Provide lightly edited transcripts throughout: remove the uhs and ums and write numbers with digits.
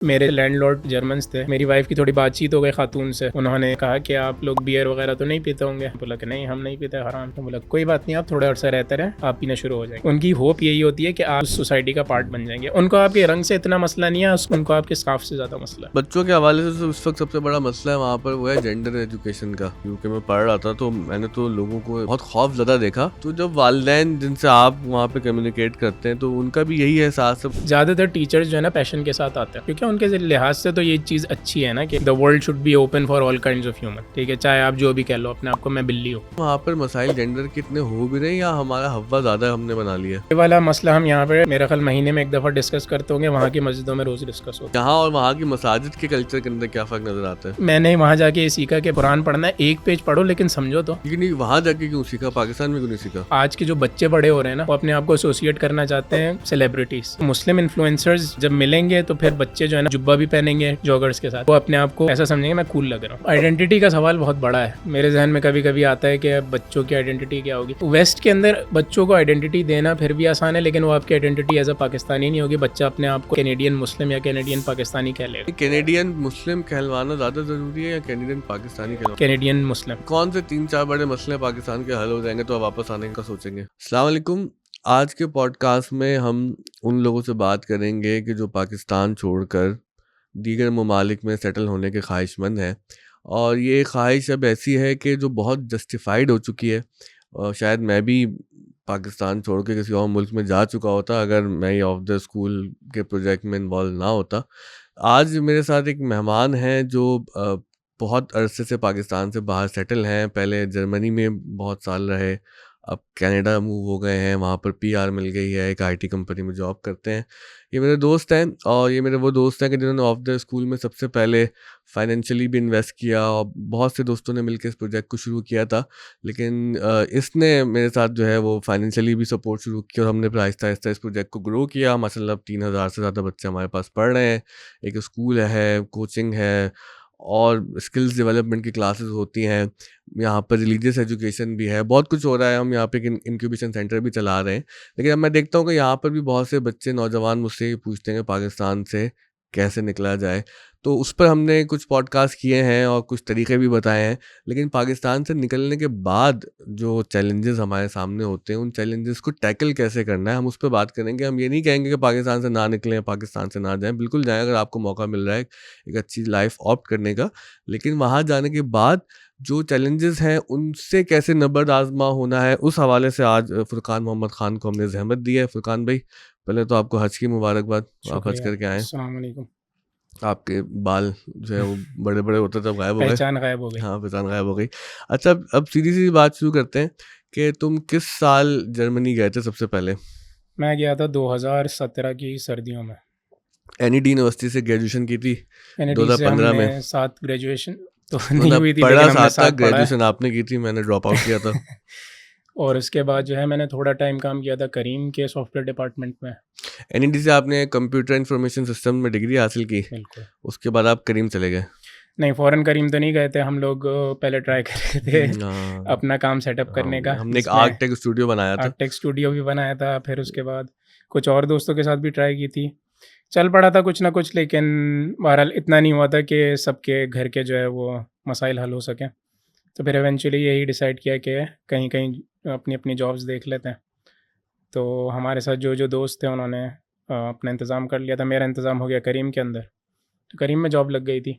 मेरे landlord Germans थे, मेरी वाइफ की थोड़ी बातचीत हो गई खातून से, उन्होंने कहा कि आप लोग बियर वगैरह तो नहीं पीते होंगे। बोला कि नहीं हम नहीं पीते, हराम। तो बोला कोई बात नहीं, आप थोड़ा अर्सा रहते रहे, आप पीना शुरू हो जाएंगे। उनकी होप यही होती है कि आप सोसाइटी का पार्ट बन जाएंगे। उनको आपके रंग से इतना मसला नहीं है, उनको आपके स्काफ से ज्यादा मसला है। बच्चों के हवाले से उस वक्त सबसे बड़ा मसला है वहाँ पर वो है जेंडर एजुकेशन का। यूके में पढ़ रहा था तो मैंने तो लोगों को बहुत खौफ ज़्यादा देखा। तो जब वालिदैन जिनसे आप वहाँ पे कम्युनिकेट करते हैं तो उनका भी यही एहसास है। ज्यादातर टीचर्स जो है ना पैशन के साथ आते हैं, क्योंकि उनके लिहाज से तो ये चीज अच्छी है ना कि the world should be open for all kinds of human. ठीक है, चाहे आप जो भी कह लो अपने आप को, मैं बिल्ली हूँ। वहाँ पर मसाइल जेंडर के इतने हो भी रहे या हमारा हवा ज़्यादा हमने बना लिया? ये वाला मसला हम यहाँ पे मेरा ख्याल महीने में एक दफा डिस्कस करते होंगे, वहाँ की मस्जिदों में रोज डिस्कस होता है। यहाँ और वहाँ की मसाजिद के कल्चर के अंदर क्या फ़र्क नज़र आता है? मैंने वहाँ जाके ये सीखा कि कुरान पढ़ना है, एक पेज पढ़ो लेकिन समझो तो। लेकिन वहाँ जाके क्यों सीखा, पाकिस्तान में क्यों नहीं सीखा? आज के जो बच्चे बड़े हो रहे हैं ना, वो अपने आप को एसोसिएट करना चाहते हैं सेलिब्रिटीज। मुस्लिम इन्फ्लुएंसर्स जब मिलेंगे तो फिर बच्चे जो है ना जुब्बा भी पहनेंगे जॉगर्स के साथ, वो अपने आप को ऐसा समझेंगे मैं कूल लग रहा हूँ। आइडेंटिटी का सवाल बहुत बड़ा है। मेरे जहन में कभी कभी आता है कि बच्चों की आइडेंटिटी क्या होगी। वेस्ट के अंदर बच्चों को आइडेंटिटी देना फिर भी आसान है, लेकिन वो आपकी आइडेंटिटी एज अ पाकिस्तानी नहीं होगी। बच्चा अपने आप को कैनेडियन मुस्लिम या कैनेडियन पाकिस्तानी कह लेगा। कैनेडियन मुस्लिम कहलवाना ज़्यादा ज़रूरी है या कैनेडियन पाकिस्तानी कहलवाना? कैनेडियन मुस्लिम। कौन से 3-4 बड़े मसले पाकिस्तान के हल हो जाएंगे तो आप वापस आने का सोचेंगे? अस्सलाम वालेकुम। आज के पॉडकास्ट में हम उन लोगों से बात करेंगे कि जो पाकिस्तान छोड़कर दीगर ममालिक में सेटल होने के ख्वाहिशमंद हैं, और ये ख्वाहिश अब ऐसी है कि जो बहुत जस्टिफाइड हो चुकी है। और शायद मैं भी पाकिस्तान छोड़ के किसी और मुल्क में जा चुका होता अगर मैं ऑफ द स्कूल के प्रोजेक्ट में इन्वॉल्व ना होता। आज मेरे साथ एक मेहमान हैं जो बहुत अरसे से पाकिस्तान से बाहर सेटल हैं। पहले जर्मनी में बहुत साल रहे, अब कनाडा मूव हो गए हैं, वहाँ पर पीआर मिल गई है, एक आईटी कंपनी में जॉब करते हैं। ये मेरे दोस्त हैं, और ये मेरे वो दोस्त हैं कि जिन्होंने ऑफ द स्कूल में सबसे पहले फाइनेंशियली भी इन्वेस्ट किया, और बहुत से दोस्तों ने मिलकर इस प्रोजेक्ट को शुरू किया था। लेकिन इसने मेरे साथ जो है वो फाइनेंशियली भी सपोर्ट शुरू किया, और हमने फिर आहिस्ता आहिस्ता इस प्रोजेक्ट को ग्रो किया। माशाल्लाह 3000 से ज़्यादा बच्चे हमारे पास पढ़ रहे हैं। एक स्कूल है, कोचिंग है, और स्किल्स डेवलपमेंट की क्लासेस होती हैं। यहाँ पर रिलीजियस एजुकेशन भी है, बहुत कुछ हो रहा है। हम यहाँ पे एक इंक्यूबेशन सेंटर भी चला रहे हैं। लेकिन अब मैं देखता हूँ कि यहाँ पर भी बहुत से बच्चे नौजवान मुझसे ये पूछते हैं कि पाकिस्तान से कैसे निकला जाए। तो उस पर हमने कुछ पॉडकास्ट किए हैं और कुछ तरीके भी बताए हैं। लेकिन पाकिस्तान से निकलने के बाद जो चैलेंजेस हमारे सामने होते हैं, उन चैलेंजेस को टैकल कैसे करना है, हम उस पर बात करेंगे। हम ये नहीं कहेंगे कि पाकिस्तान से ना निकलें, पाकिस्तान से ना जाएं। बिल्कुल जाएं अगर आपको मौका मिल रहा है एक अच्छी लाइफ ऑप्ट करने का। लेकिन वहाँ जाने के बाद जो चैलेंजेस हैं उनसे कैसे नबर्द आजमा होना है, उस हवाले से आज फुरकान मोहम्मद खान को हमने जहमत दी है। फुरकान भाई, पहले तो आपको हज की मुबारकबाद, आप हज करके आएँ। अस्सलाम वालेकुम। आपके बाल जो है वो बड़े बड़े होते तब गायब हो गए। पहचान गायब हो गई। हाँ, पहचान गायब हो गई। अच्छा, अब सीधी सी बात शुरू करते हैं कि तुम किस साल जर्मनी गए थे सबसे पहले? मैं गया था 2017 की सर्दियों में। एनईडी यूनिवर्सिटी से ग्रेजुएशन की थी एनईडी से 2015 में। हमने साथ ग्रेजुएशन तो नहीं हुई थी, पढ़ा लेकिन हमने साथ था, साथ पढ़ा है। ग्रेजुएशन आपने की थी, मैंने ड्रॉप आउट किया था। और उसके बाद जो है मैंने थोड़ा टाइम काम किया था करीम के सॉफ्टवेयर डिपार्टमेंट में। एनईडी से आपने कंप्यूटर इंफॉर्मेशन सिस्टम में डिग्री हासिल की, बिल्कुल। उसके बाद आप करीम चले गए? नहीं, फॉरेन करीम तो नहीं गए थे हम लोग, पहले ट्राई कर रहे थे हाँ, अपना काम सेटअप करने का। हमने एक आर्कटेक स्टूडियो बनाया था। आर्कटेक स्टूडियो भी बनाया था, फिर उसके बाद कुछ और दोस्तों के साथ भी ट्राई की थी। चल पड़ा था कुछ ना कुछ, लेकिन बहरहाल इतना नहीं हुआ था कि सबके घर के जो है वो मसाइल हल हो सकें। तो फिर एवेंचुअली यही डिसाइड किया कि कहीं कहीं अपनी अपनी जॉब्स देख लेते हैं। तो हमारे साथ जो जो दोस्त थे उन्होंने अपना इंतज़ाम कर लिया था। मेरा इंतज़ाम हो गया करीम के अंदर, तो करीम में जॉब लग गई थी।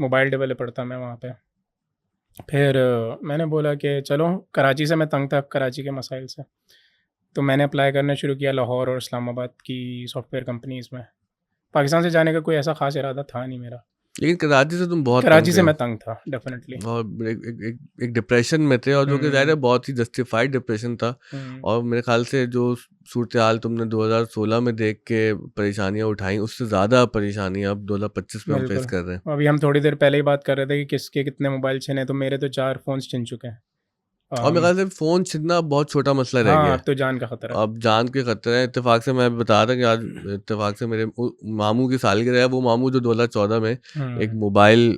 मोबाइल डेवलपर था मैं वहाँ पे। फिर मैंने बोला कि चलो, कराची से मैं तंग था कराची के मसाइल से, तो मैंने अप्लाई करना शुरू किया लाहौर और इस्लामाबाद की सॉफ्टवेयर कंपनीज़ में। पाकिस्तान से जाने का कोई ऐसा ख़ास इरादा था नहीं मेरा। लेकिन कराची से तुम बहुत कराची तंग से थे मैं तंग था डेफिनेटली। और एक डिप्रेशन में थे, और जो कि ज़ाहिर है बहुत ही जस्टिफाइड डिप्रेशन था। और मेरे ख्याल से जो सूरत हाल तुमने 2016 में देख के परेशानियां उठाई, उससे ज़्यादा परेशानियां अब 2025 में हम फेस कर रहे हैं। अभी हम थोड़ी देर पहले ही बात कर रहे थे कि किसके कितने मोबाइल छिने, तो मेरे तो 4 फ़ोन्स छिन चुके हैं। और मेरे ख्याल से फ़ोन छीनना बहुत छोटा मसला रह गया है। अब तो जान का खतरा है। अब जान के खतरा है। इत्तेफाक से मैं बता रहा था कि आज इत्तेफाक से मेरे मामू की सालगिरह है। वो मामू जो 2014 में एक मोबाइल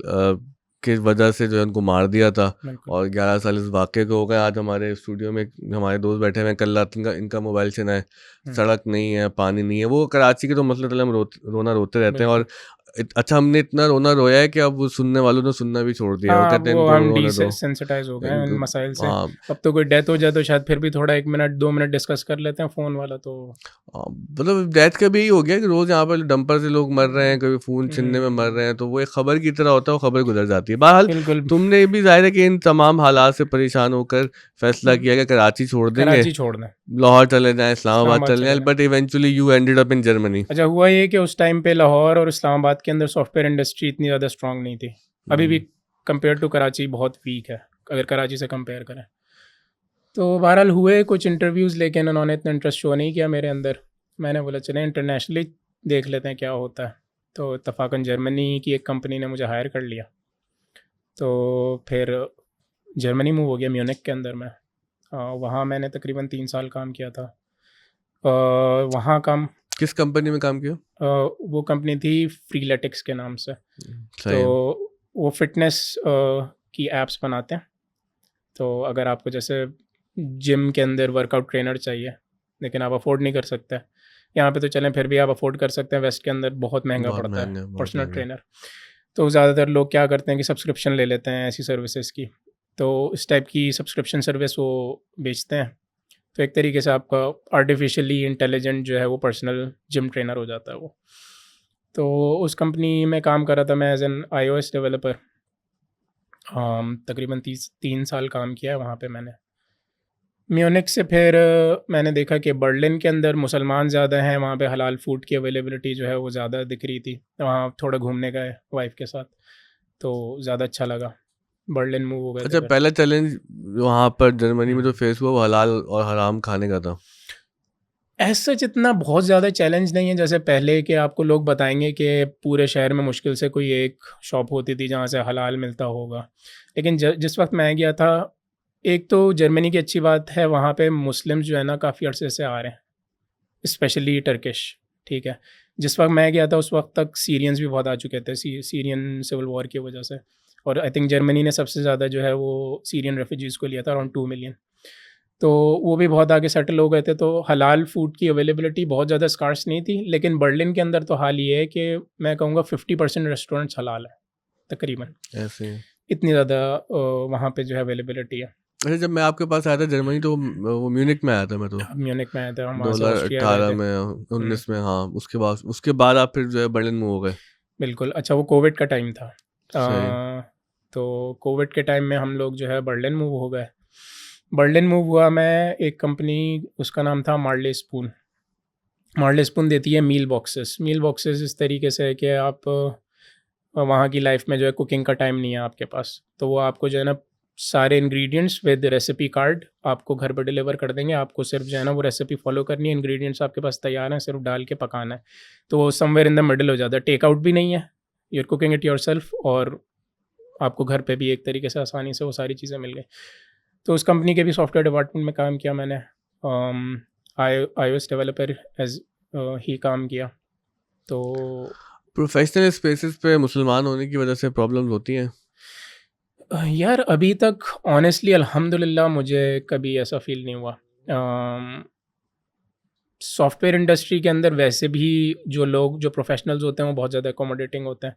की वजह से जो है उनको मार दिया था बिल्कुल। और 11 साल इस वाक़ये को हो गए। आज हमारे स्टूडियो में हमारे दोस्त बैठे हुए हैं, कल रात इनका मोबाइल छीना है, सड़क नहीं है, पानी नहीं है। वो कराची के तो मसले तले हम रोना रोते रहते हैं, और अच्छा हमने इतना रोना रोया है कि अब वो सुनने वालों ने सुनना भी छोड़ दिया। वो हाँ, कहते हैं वो इनको हम रोने दो, डिसेंसिटाइज हो गए हैं इन इनको मसाइल से। हाँ अब तो कोई डेथ हो जाए तो शायद फिर भी थोड़ा 1 मिनट 2 मिनट डिस्कस कर लेते हैं फ़ोन वाला तो। मतलब डेथ का भी यही हो गया कि रोज यहाँ पर डंपर से लोग मर रहे हैं, कभी खून छीनने में मर रहे हैं, तो वो एक खबर की तरह होता है, वो खबर गुजर जाती है। बहरहाल बिल्कुल। तुमने भी जाहिर है कि इन तमाम हालात से परेशान होकर फैसला किया कि कराची छोड़ देंगे, कराची छोड़ना है, लाहौर चले जाएं, इस्लामाबाद इस्लामाबाद चले चले जाएं, जाएँ। But eventually you ended up in Germany. अच्छा, हुआ ये कि उस टाइम पे लाहौर और इस्लामाबाद के अंदर सॉफ्टवेयर इंडस्ट्री इतनी ज़्यादा स्ट्रॉन्ग नहीं थी। अभी भी कंपेयर टू कराची बहुत वीक है, अगर कराची से कंपेयर करें। तो बहरहाल हुए कुछ इंटरव्यूज़, लेकिन उन्होंने इतना इंटरेस्ट शो नहीं किया मेरे अंदर। मैंने बोला चलें इंटरनेशनली देख लेते हैं क्या होता है। तो इत्तफ़ाक़न जर्मनी की एक कंपनी ने मुझे हायर कर लिया। तो फिर जर्मनी मूव हो गया, म्यूनिख के अंदर मैं। वहाँ मैंने तकरीबन 3 साल काम किया था। वहाँ काम किस कंपनी में काम किया? वो कंपनी थी फ्रीलेटिक्स के नाम से। सही तो है। वो फ़िटनेस की ऐप्स बनाते हैं। तो अगर आपको जैसे जिम के अंदर वर्कआउट ट्रेनर चाहिए, लेकिन आप अफ़ोर्ड नहीं कर सकते, यहाँ पे तो चलें फिर भी आप अफ़ोर्ड कर सकते हैं, वेस्ट के अंदर बहुत महंगा बहुत पड़ता है महंगा, बहुत पर्सनल महंगा। ट्रेनर। तो ज़्यादातर लोग क्या करते हैं कि सब्सक्रिप्शन ले लेते हैं ऐसी सर्विसेज की। तो इस टाइप की सब्सक्रिप्शन सर्विस वो बेचते हैं। तो एक तरीके से आपका आर्टिफिशियली इंटेलिजेंट जो है वो पर्सनल जिम ट्रेनर हो जाता है वो। तो उस कंपनी में काम कर रहा था मैं एज़ एन iOS डेवलपर। तकरीबन 3 साल काम किया है वहाँ पे मैंने। म्यूनिख से फिर मैंने देखा कि बर्लिन के अंदर मुसलमान ज़्यादा हैं, वहाँ पे हलाल फूड की अवेलेबिलिटी जो है वो ज़्यादा दिख रही थी। वहाँ थोड़ा घूमने गए वाइफ़ के साथ, तो ज़्यादा अच्छा लगा। बर्लिन मूव हो गए थे अच्छा, फिर। पहला चैलेंज वहाँ पर जर्मनी में जो हुँ। फेस हुआ वो हलाल और हराम खाने का था। एज़ सच इतना बहुत ज़्यादा चैलेंज नहीं है जैसे पहले कि आपको लोग बताएँगे कि पूरे शहर में मुश्किल से कोई एक शॉप होती थी जहाँ से हलाल मिलता होगा। लेकिन जिस वक़्त मैं गया था, एक तो जर्मनी की अच्छी बात है वहाँ पे मुस्लिम्स जो है ना काफ़ी अरसे से आ रहे हैं, स्पेशली टर्किश, ठीक है। जिस वक़्त मैं गया था उस वक़्त तक सीरियंस भी बहुत आ चुके थे सीरियन सिविल वॉर की वजह से, और आई थिंक जर्मनी ने सबसे ज़्यादा जो है वो सीरियन रेफ्यूजीज़ को लिया था, अराउंड 2 मिलियन। तो वो भी बहुत आगे सेटल हो गए थे, तो हलाल फूड की अवेलेबिलिटी बहुत ज़्यादा स्कार्स नहीं थी। लेकिन बर्लिन के अंदर तो हाल ये है कि मैं कहूँगा 50% रेस्टोरेंट्स हलाल हैं तकरीबन। ऐसे ही। इतनी ज़्यादा वहाँ पे जो है अवेलेबिलिटी है। अच्छा, जब मैं आपके पास आया था जर्मनी तो वो म्यूनिख में आया था मैं तो म्यूनिख में आए थे हम, वहाँ से ऑस्ट्रिया गए 2018 थे। में, हुँ, 19 में, हाँ। उसके बाद आप फिर जो है बर्लिन मूव हो गए। बिल्कुल। अच्छा, वो कोविड का टाइम था। सही। तो कोविड के टाइम में हम लोग जो है बर्लिन मूव हो गए। बर्लिन मूव हुआ मैं, एक कंपनी उसका नाम था मार्ले स्पून। मार्ले स्पून देती है मील बॉक्सेस। मील बॉक्सेस इस तरीके से है कि आप वहाँ की लाइफ में जो है कुकिंग का टाइम नहीं है आपके पास, तो वो आपको जो है ना सारे इंग्रेडिएंट्स विद रेसिपी कार्ड आपको घर पर डिलीवर कर देंगे। आपको सिर्फ जो है ना वो रेसिपी फॉलो करनी है, इंग्रेडिएंट्स आपके पास तैयार हैं, सिर्फ डाल के पकाना है। तो वो समवेयर इन द मिडल हो जाता है, टेक आउट भी नहीं है, you are cooking it yourself, और आपको घर पे भी एक तरीके से आसानी से वो सारी चीज़ें मिल गई। तो उस कंपनी के भी सॉफ्टवेयर डिपार्टमेंट में काम किया मैंने। iOS डेवलपर एज़ ही काम किया। तो प्रोफेशनल स्पेसेस पे मुसलमान होने की वजह से प्रॉब्लम्स होती हैं। यार अभी तक ऑनेस्टली अल्हम्दुलिल्लाह मुझे कभी ऐसा फ़ील नहीं हुआ। सॉफ्टवेयर इंडस्ट्री के अंदर वैसे भी जो लोग जो प्रोफेशनल्स होते हैं वो बहुत ज़्यादा अकोमोडेटिंग होते हैं।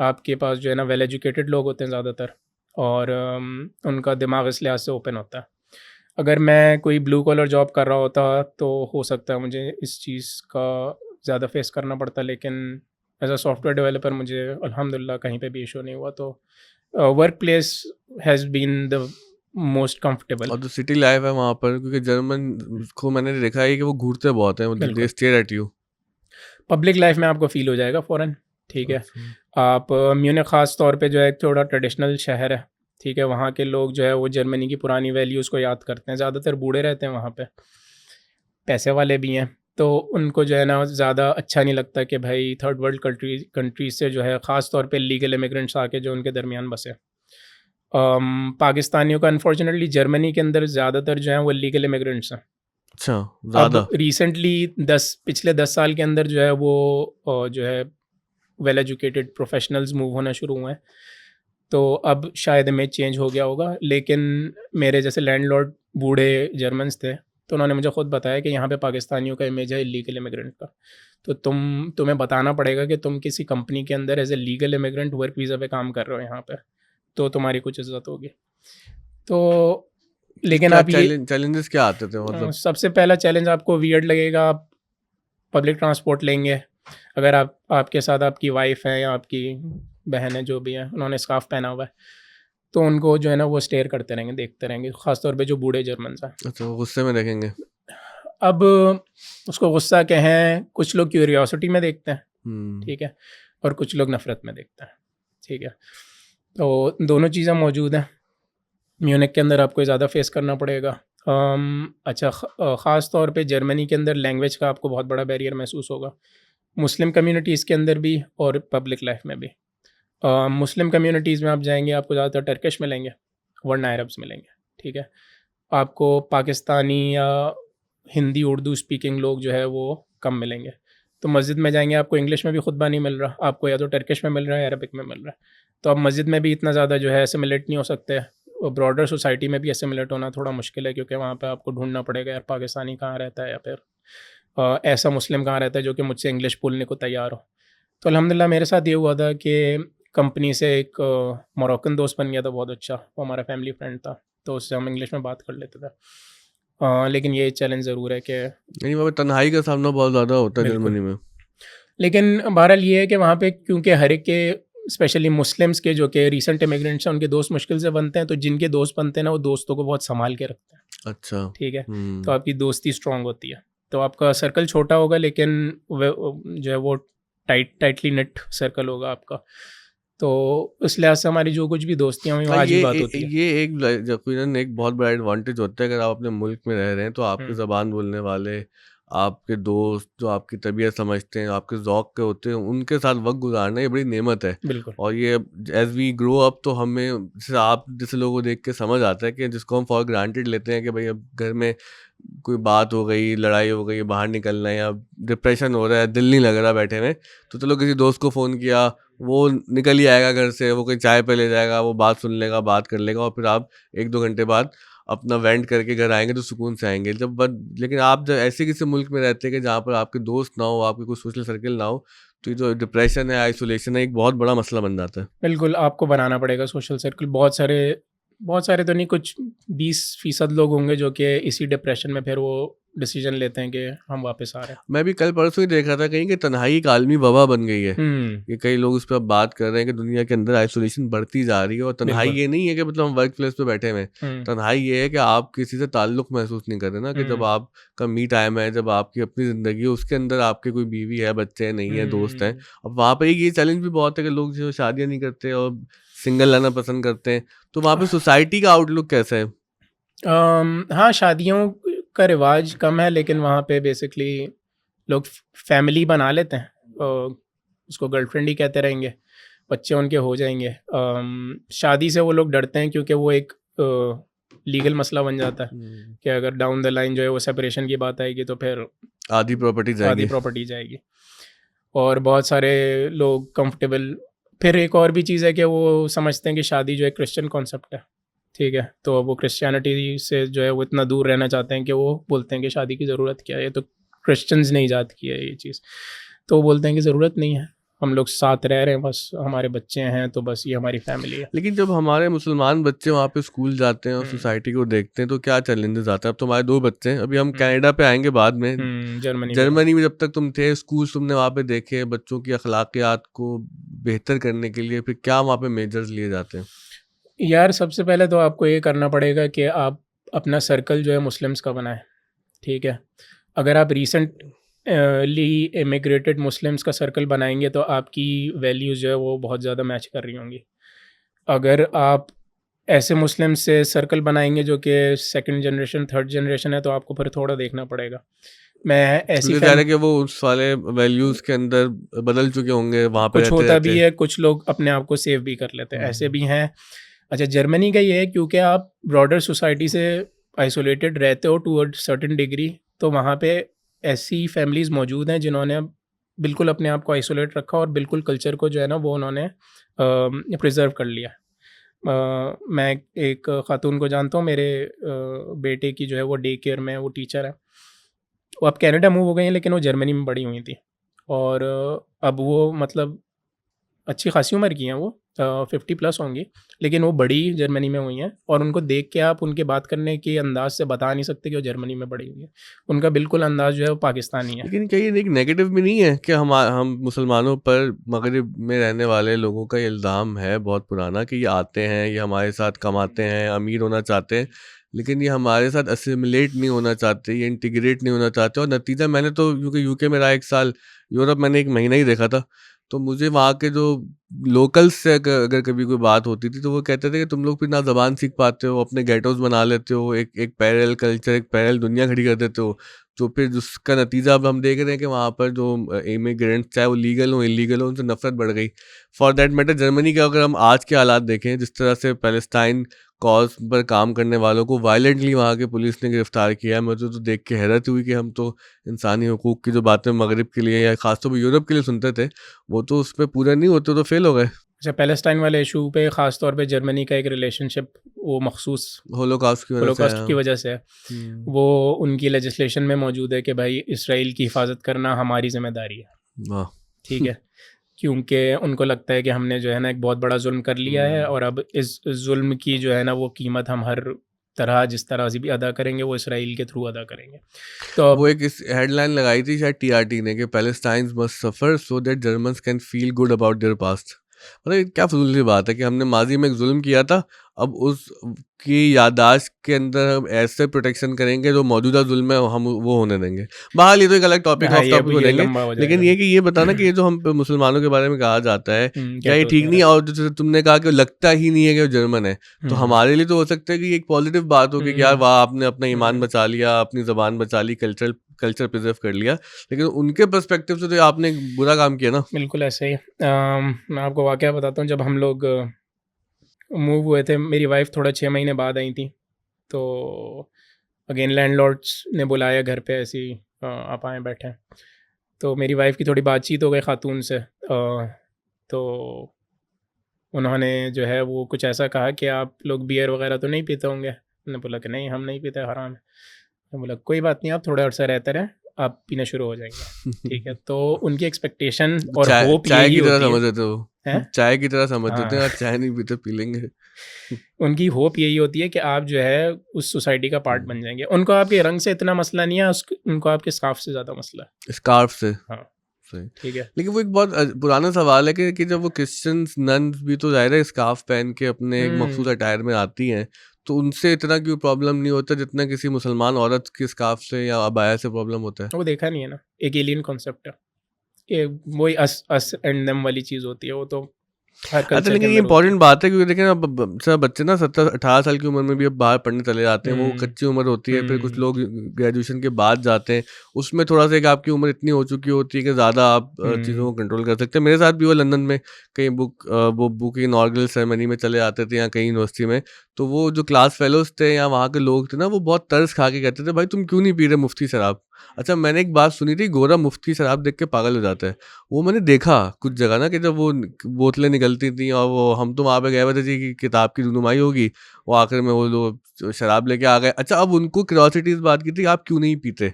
आपके पास जो है ना वेल एजुकेटेड लोग होते हैं ज़्यादातर, और उनका दिमाग इस लिहाज से ओपन होता है। अगर मैं कोई ब्लू कॉलर जॉब कर रहा होता तो हो सकता है मुझे इस चीज़ का ज़्यादा फेस करना पड़ता, लेकिन एज़ अ सॉफ्टवेयर डेवलपर मुझे अल्हम्दुलिल्लाह कहीं पे भी इशू नहीं हुआ। तो work place has been the most comfortable. और जो सिटी लाइफ है वहाँ पर, क्योंकि जर्मन को मैंने देखा है कि वो घूरते बहुत हैं, मतलब दे बिल्कुल, stare at you. Public life में आपको फ़ील हो जाएगा फ़ौरन, ठीक है। अच्छा। आप म्यूनिख ख़ास तौर पे जो है एक थोड़ा ट्रेडिशनल शहर है, ठीक है। वहाँ के लोग जो है वो जर्मनी की पुरानी वैल्यूज़ को याद करते हैं, ज़्यादातर बूढ़े रहते हैं वहाँ पे, पैसे वाले भी हैं। तो उनको जो है ना ज़्यादा अच्छा नहीं लगता कि भाई थर्ड वर्ल्ड कंट्रीज़ से जो है ख़ास तौर पे लीगल इमिग्रेंट्स आके जो उनके दरमियान बसे। पाकिस्तानियों का अनफॉर्चुनेटली जर्मनी के अंदर ज़्यादातर जो हैं वो लीगल इमिग्रेंट्स हैं। अच्छा, अब ज़्यादा। रिसेंटली 10 पिछले 10 साल के अंदर जो है वो जो है वेल एजुकेटेड प्रोफेशनल्स मूव होना शुरू हुए हैं, तो अब शायद इमेज चेंज हो गया होगा। लेकिन मेरे जैसे लैंडलॉर्ड बूढ़े जर्मन्स थे, तो उन्होंने मुझे खुद बताया कि यहाँ पे पाकिस्तानियों का इमेज है इलीगल इमिग्रेंट का, तो तुम्हें बताना पड़ेगा कि तुम किसी कंपनी के अंदर as a legal immigrant work visa पे काम कर रहे हो यहाँ पे, तो तुम्हारी कुछ इज्जत होगी। तो लेकिन क्या आप ये चैलेंजेस क्या आते थे मतलब? सबसे पहला चैलेंज आपको वियर्ड लगेगा, आप पब्लिक ट्रांसपोर्ट लेंगे, अगर आपके साथ आपकी वाइफ है या आपकी बहन है जो भी है, उन्होंने स्कार्फ पहना हुआ है, तो उनको जो है ना वो स्टेयर करते रहेंगे, देखते रहेंगे, ख़ासतौर पे जो बूढ़े जर्मन्स हैं। अच्छा, वो गुस्से में देखेंगे। अब उसको गुस्सा कहें, कुछ लोग क्यूरियोसिटी में देखते हैं, ठीक है, और कुछ लोग नफ़रत में देखते हैं, ठीक है। तो दोनों चीज़ें मौजूद हैं। म्यूनिक के अंदर आपको ज़्यादा फेस करना पड़ेगा। अच्छा, ख़ास तौर पे जर्मनी के अंदर लैंग्वेज का आपको बहुत बड़ा बैरियर महसूस होगा, मुस्लिम कम्युनिटीज़ के अंदर भी और पब्लिक लाइफ में भी। मुस्लिम कम्युनिटीज़ में आप जाएंगे, आपको ज़्यादातर टर्किश मिलेंगे, वरना अरब्स मिलेंगे, ठीक है। आपको पाकिस्तानी या हिंदी उर्दू स्पीकिंग लोग जो है वो कम मिलेंगे। तो मस्जिद में जाएंगे, आपको इंग्लिश में भी खुतबा नहीं मिल रहा, आपको या तो टर्किश में मिल रहा है या अरबिक में मिल रहा है, तो आप मस्जिद में भी इतना ज़्यादा जो है एसिमिलेट नहीं हो सकते। और ब्रॉडर सोसाइटी में भी एसिमिलेट होना थोड़ा मुश्किल है, क्योंकि वहाँ पे आपको ढूंढना पड़ेगा यार पाकिस्तानी कहाँ रहता है, या फिर ऐसा मुस्लिम कहाँ रहता है जो कि मुझसे इंग्लिश बोलने को तैयार हो। तो अल्हम्दुलिल्लाह मेरे साथ ये हुआ था कि कंपनी से एक मोरक्कन दोस्त बन गया था बहुत अच्छा, वो हमारा फैमिली फ्रेंड था, तो उससे हम इंग्लिश में बात कर लेते थे। लेकिन ये चैलेंज ज़रूर है कि नहीं, वहाँ पे तन्हाई का सामना बहुत ज़्यादा होता है जर्मनी में। लेकिन बहरहाल ये है कि वहाँ पे क्योंकि हर एक के स्पेशली मुस्लिम्स के जो कि रीसेंट इमिग्रेंट्स हैं, उनके दोस्त मुश्किल से बनते हैं, तो जिनके दोस्त बनते हैं ना वो दोस्तों को बहुत संभाल के रखते हैं। अच्छा। ठीक है, तो आपकी दोस्ती स्ट्रांग होती है, तो आपका सर्कल छोटा होगा लेकिन जो है वो टाइटली नेट सर्कल होगा आपका। तो इस लिहाज से हमारी जो कुछ भी दोस्तियाँ हुई आज भी बात होती है। ये एक बहुत बड़ा एडवांटेज होता है अगर आप अपने मुल्क में रह रहे हैं, तो आपकी ज़बान बोलने वाले, आपके दोस्त जो आपकी तबीयत समझते हैं, आपके ज़ौक़ के होते हैं, उनके साथ वक्त गुजारना ये बड़ी नेमत है। बिल्कुल। और ये एज़ वी ग्रो अप तो हमें जैसे आप जैसे लोगों को देख के समझ आता है कि जिसको हम फॉर ग्रांटेड लेते हैं कि भाई अब घर में कोई बात हो गई, लड़ाई हो गई, बाहर निकलना है या डिप्रेशन हो रहा है, दिल नहीं लग रहा बैठे में, तो चलो किसी दोस्त को फ़ोन किया, वो निकल ही आएगा घर से, वो कोई चाय पे ले जाएगा, वो बात सुन लेगा, बात कर लेगा, और फिर आप 1-2 घंटे बाद अपना वेंट करके घर आएंगे तो सुकून से आएंगे। लेकिन आप जब ऐसे किसी मुल्क में रहते हैं कि जहाँ पर आपके दोस्त ना हो, आपके कोई सोशल सर्कल ना हो, तो ये जो डिप्रेशन है, आइसोलेशन है, एक बहुत बड़ा मसला बन जाता है। बिल्कुल, आपको बनाना पड़ेगा सोशल सर्कल। बहुत सारे तो नहीं, कुछ 20% लोग होंगे जो कि इसी डिप्रेशन में फिर वो डिसीजन लेते हैं कि हम वापस आ रहे हैं। मैं भी कल परसों ही देख रहा था कहीं कि तन्हाई एक आलमी वबा बन गई है। ये कई लोग उस पर बात कर रहे हैं कि दुनिया के अंदर आइसोलेशन बढ़ती जा रही है, और तन्हाई ये नहीं है कि मतलब हम वर्क प्लेस पे बैठे हुए हैं। तन्हाई ये है कि आप किसी से ताल्लुक महसूस नहीं कर रहे ना, कि जब आपका मी टाइम है, जब आपकी अपनी ज़िंदगी है, उसके अंदर आपके कोई बीवी है, बच्चे हैं, नहीं है, दोस्त हैं। अब वहाँ पर ये चैलेंज भी बहुत है कि लोग जो शादियाँ नहीं करते और सिंगल रहना पसंद करते हैं, तो वहाँ पे सोसाइटी का आउटलुक कैसा है? हाँ, शादियों का रिवाज कम है, लेकिन वहाँ पे बेसिकली लोग फैमिली बना लेते हैं, उसको गर्लफ्रेंड ही कहते रहेंगे, बच्चे उनके हो जाएंगे। शादी से वो लोग डरते हैं क्योंकि वो एक लीगल मसला बन जाता है कि अगर डाउन द लाइन जो है वो सेपरेशन की बात आएगी तो फिर आधी प्रॉपर्टी जाएगी। और बहुत सारे लोग कंफर्टेबल, फिर एक और भी चीज़ है कि वो समझते हैं कि शादी जो है क्रिश्चियन कॉन्सेप्ट है, ठीक है, तो वो क्रिश्चियनिटी से जो है वो इतना दूर रहना चाहते हैं कि वो बोलते हैं कि शादी की ज़रूरत क्या है, ये तो क्रिश्चियंस ने ईजाद किया है ये चीज़, तो वो बोलते हैं कि ज़रूरत नहीं है, हम लोग साथ रह रहे हैं, बस हमारे बच्चे हैं तो बस ये हमारी फैमिली है। लेकिन जब हमारे मुसलमान बच्चे वहाँ पे स्कूल जाते हैं और सोसाइटी को देखते हैं तो क्या चैलेंजेस आते हैं? अब तो हमारे 2 बच्चे हैं, अभी हम कनाडा पे आएंगे बाद में। जर्मनी में जब तक तुम थे, स्कूल तुमने वहाँ पे देखे, बच्चों की अखलाकियात को बेहतर करने के लिए फिर क्या वहाँ पे मेजर्स लिए जाते हैं? यार सबसे पहले तो आपको ये करना पड़ेगा कि आप अपना सर्कल जो है मुस्लिम्स का बनाएं, ठीक है। अगर आप ली इमिग्रेटेड मुस्लिम्स का सर्कल बनाएंगे तो आपकी वैल्यूज़ जो है वो बहुत ज़्यादा मैच कर रही होंगी। अगर आप ऐसे मुस्लिम से सर्कल बनाएंगे जो कि सेकंड जनरेशन, थर्ड जनरेशन है, तो आपको फिर थोड़ा देखना पड़ेगा। मैं ऐसी कह रहा कि वो उस वाले वैल्यूज़ के अंदर बदल चुके होंगे, वहाँ पे कुछ होता भी है, कुछ लोग अपने आप को सेव भी कर लेते हैं, ऐसे भी हैं। अच्छा, जर्मनी का ये है क्योंकि आप ब्रॉडर सोसाइटी से आइसोलेटेड रहते हो टू अ सर्टेन डिग्री, तो वहाँ पे ऐसी फैमिलीज़ मौजूद हैं जिन्होंने बिल्कुल अपने आप को आइसोलेट रखा और बिल्कुल कल्चर को जो है ना वो उन्होंने प्रिजर्व कर लिया। मैं एक खातून को जानता हूँ, मेरे बेटे की जो है वो डे केयर में वो टीचर है। वो अब कनाडा मूव हो गई हैं, लेकिन वो जर्मनी में बड़ी हुई थी। और अब वो मतलब अच्छी खासी उम्र की हैं वो, 50 प्लस होंगी, लेकिन वो बड़ी जर्मनी में हुई हैं। और उनको देख के आप उनके बात करने के अंदाज से बता नहीं सकते कि वो जर्मनी में बड़ी हुई है। उनका बिल्कुल अंदाज जो है वो पाकिस्तानी है। लेकिन क्या ये एक नेगेटिव भी नहीं है कि हम मुसलमानों पर मगरिब में रहने वाले लोगों का ये इल्ज़ाम है बहुत पुराना कि ये आते हैं, ये हमारे साथ कमाते हैं, अमीर होना चाहते हैं, लेकिन ये हमारे साथ असिमिलेट नहीं होना चाहते, ये इंटीग्रेट नहीं होना चाहते। और नतीजा मैंने तो क्योंकि यूके में रहा 1 साल, यूरोप मैंने 1 महीना ही देखा था, तो मुझे वहाँ के जो लोकल्स से अगर कभी कोई बात होती थी तो वो कहते थे कि तुम लोग फिर ना ज़बान सीख पाते हो, अपने गेटोज़ बना लेते हो, एक पैरेलल कल्चर, एक पैरेलल दुनिया खड़ी कर देते हो। तो फिर जिसका नतीजा अब हम देख रहे हैं कि वहाँ पर जो इमिग्रेंट्स चाहे वो लीगल हो इलीगल हो, उनसे नफरत बढ़ गई। फॉर दैट मैटर जर्मनी के अगर हम आज के हालात देखें, जिस तरह से पैलेस्टाइन कॉज पर काम करने वालों को वायलेंटली वहाँ के पुलिस ने गिरफ्तार किया है, मुझे तो देख के हैरत हुई कि हम तो इंसानी हकूक़ की जो बातें मगरिब के लिए या ख़ासतौर पर यूरोप के लिए सुनते थे, वो तो उस पर पूरा नहीं होते तो फेल हो गए। अच्छा, पैलेस्टाइन वाले इशू पे ख़ास तौर पे जर्मनी का एक रिलेशनशिप वो मखसूस होलोकॉस्ट की वजह से होलोकॉस्ट की है। वजह से है। वो उनकी लेजिस्लेशन में मौजूद है कि भाई इसराइल की हिफाजत करना हमारी ज़िम्मेदारी है। वाह! ठीक है। क्योंकि उनको लगता है कि हमने जो है ना एक बहुत बड़ा जुल्म कर लिया है, और अब इस जुल्म की जो है ना वो कीमत हम हर तरह जिस तरह से भी अदा करेंगे वो इसराइल के थ्रू अदा करेंगे। तो वो अब एक इस हेडलाइन लगाई थी शायद टीआरटी ने कि Palestinians must suffer so that Germans can feel good about their past. मतलब ये क्या फजूल सी बात है कि हमने माजी में एक जुल्म किया था, अब उस की याददाश्त के अंदर हम ऐसे प्रोटेक्शन करेंगे जो मौजूदा जुल्म है हम वो होने देंगे। बहरहाल ये तो एक अलग टॉपिक, हाँ, ऑफ टॉपिक हो ये जाएंगे। लंबा हो लेकिन जाएगा। ये कि ये बताना कि ये जो हम पे मुसलमानों के बारे में कहा जाता है, क्या ये गेटोस ठीक नहीं है? वगैरह। और जैसे तुमने कहा कि वो लगता ही नहीं है कि वो जर्मन है, तो हम्म, हमारे लिए तो हो सकता है कि ये एक पॉजिटिव बात हो कि यार हम्म, वाह आपने अपना ईमान हम्म। बचा लिया, अपनी ज़बान बचा ली, कल्चर प्रिजर्व कर लिया। लेकिन उनके पर्सपेक्टिव से तो ये आपने एक बुरा काम किया ना। बिल्कुल ऐसे ही। मैं आपको वाकया बताता हूँ, जब हम लोग मूव हुए थे, मेरी वाइफ थोड़ा 6 महीने बाद आई थी। तो अगेन लैंडलॉर्ड्स ने बुलाया घर पे, ऐसे ही आप आएँ बैठें। तो मेरी वाइफ की थोड़ी बातचीत हो गई खातून से। तो उन्होंने जो है वो कुछ ऐसा कहा कि आप लोग बियर वगैरह तो नहीं पीते होंगे। मैंने बोला कि नहीं हम नहीं पीते, हराम है। मैं बोला कोई बात नहीं, आप थोड़ा अर्सा रहते रहें, आप पीना शुरू हो जाएंगे। ठीक है। तो उनकी एक्सपेक्टेशन और चाय होप चाय यही की तरह होती है। समझ लेते हो, हैं? चाय की तरह समझ लेते हाँ। हैं, आज चाय नहीं पीते पी लेंगे। उनकी होप यही होती है कि आप जो है उस सोसाइटी का पार्ट बन जाएंगे। उनको आपके रंग से इतना मसला नहीं है, उनको आपके स्कार्फ से ज़्यादा मसला है। स्कार्फ से हाँ, सही। ठीक है। लेकिन वो एक बहुत पुराना सवाल है कि जब वो क्रिश्चियंस नन्स भी तो ज़ाहिर है स्कार्फ पहन के अपने एक हम्म, मखसूस अटायर में आती हैं, तो उनसे इतना क्यों प्रॉब्लम नहीं होता जितना किसी मुसलमान औरत के स्कार्फ से या अबाया से प्रॉब्लम होता है? वो देखा नहीं है ना, एक एलियन कॉन्सेप्ट है ये। वही अस अस एंड देम वाली चीज़ होती है, वो तो हर अच्छा, कल्चर के लेकिन ये अंदर होती है। इंपॉर्टेंट बात है क्योंकि देखें अब सब बच्चे ना 17-18 साल की उम्र में भी अब बाहर पढ़ने चले जाते हैं, वो हम्म, कच्ची उम्र होती है। फिर कुछ हम्म, लोग ग्रेजुएशन के बाद जाते हैं, उसमें थोड़ा सा एक आपकी उम्र इतनी हो चुकी होती है कि ज़्यादा आप चीज़ों को कंट्रोल कर सकते हैं। मेरे साथ भी वो लंदन में कहीं वो बुक इनॉग्रल सेरेमनी में चले जाते थे या कहीं यूनिवर्सिटी में, तो वो जो क्लास फेलोज थे या वहाँ के लोग थे ना, वो बहुत तरस खा के कहते थे भाई तुम क्यों नहीं पी रहे मुफ्ती शराब। अच्छा, मैंने एक बात सुनी थी, गोरा मुफ्ती शराब देख के पागल हो जाता है। वो मैंने देखा कुछ जगह ना कि जब वो बोतलें निकलती थी और वो हम तो वहाँ पे गए हुए थे जी कि किताब की रुनुमाई होगी, वो आखिर में वो लोग शराब लेके आ गए। अच्छा, अब उनको क्यूरियोसिटी इस बात की थी आप क्यों नहीं पीते।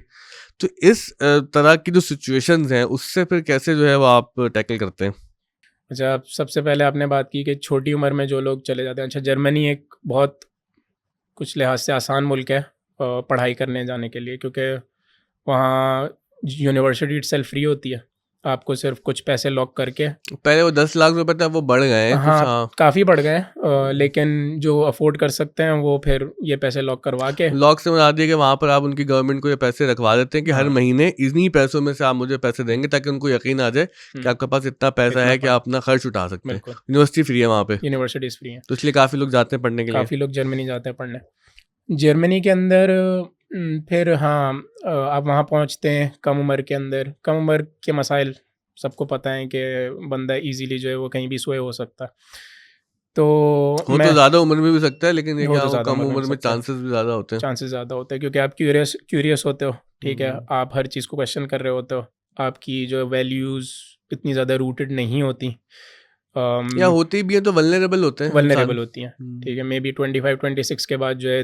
तो इस तरह की जो सिचुएशंस हैं उससे फिर कैसे जो है वो आप टैकल करते हैं? अच्छा, अब सबसे पहले आपने बात की कि छोटी उम्र में जो लोग चले जाते हैं। अच्छा, जर्मनी एक बहुत कुछ लिहाज से आसान मुल्क है पढ़ाई करने जाने के लिए, क्योंकि वहाँ यूनिवर्सिटी इटसेल्फ फ्री होती है। आपको सिर्फ कुछ पैसे लॉक करके, पहले वो 10 लाख रुपए थे, अब वो बढ़ गए हैं कुछ। हाँ, हाँ, काफ़ी बढ़ गए हैं, लेकिन जो अफोर्ड कर सकते हैं वो फिर ये पैसे लॉक करवा के, लॉक से बता दिया कि वहाँ पर आप उनकी गवर्नमेंट को ये पैसे रखवा देते हैं कि हर हाँ, महीने इन्हीं पैसों में से आप मुझे पैसे देंगे, ताकि उनको यकीन आ जाए कि आपके पास इतना पैसा इतना है कि फंड, आप अपना खर्च उठा सकते हैं। बिल्कुल। यूनिवर्सिटी फ्री है वहाँ पे, यूनिवर्सिटीज़ फ्री हैं, तो इसलिए काफ़ी लोग जाते हैं पढ़ने के लिए। काफ़ी लोग जर्मनी जाते हैं पढ़ने। जर्मनी के अंदर फिर हाँ, आप वहाँ पहुँचते हैं कम उम्र के अंदर। कम उम्र के मसाइल सबको पता है कि बंदा इजीली जो है वो कहीं भी सोए हो सकता है। तो हो तो मैं ज़्यादा उम्र में भी सकता है, लेकिन ये हो क्या तो वो ज़्यादा कम उम्र में हो उम्र में सकता है, चांसेस भी ज़्यादा होते हैं। चांसेस ज़्यादा होते हैं क्योंकि आप क्यूरियस क्यूरियस होते हो। ठीक है, हम्म, आप हर चीज़ को क्वेश्चन कर रहे होते हो, आपकी जो वैल्यूज़ इतनी ज़्यादा रूटेड नहीं होती, या होती भी है तो वल्नरेबल होते हैं इंसान। वल्नरेबल होती हैं, ठीक है, मे बी 25-26 के बाद जो है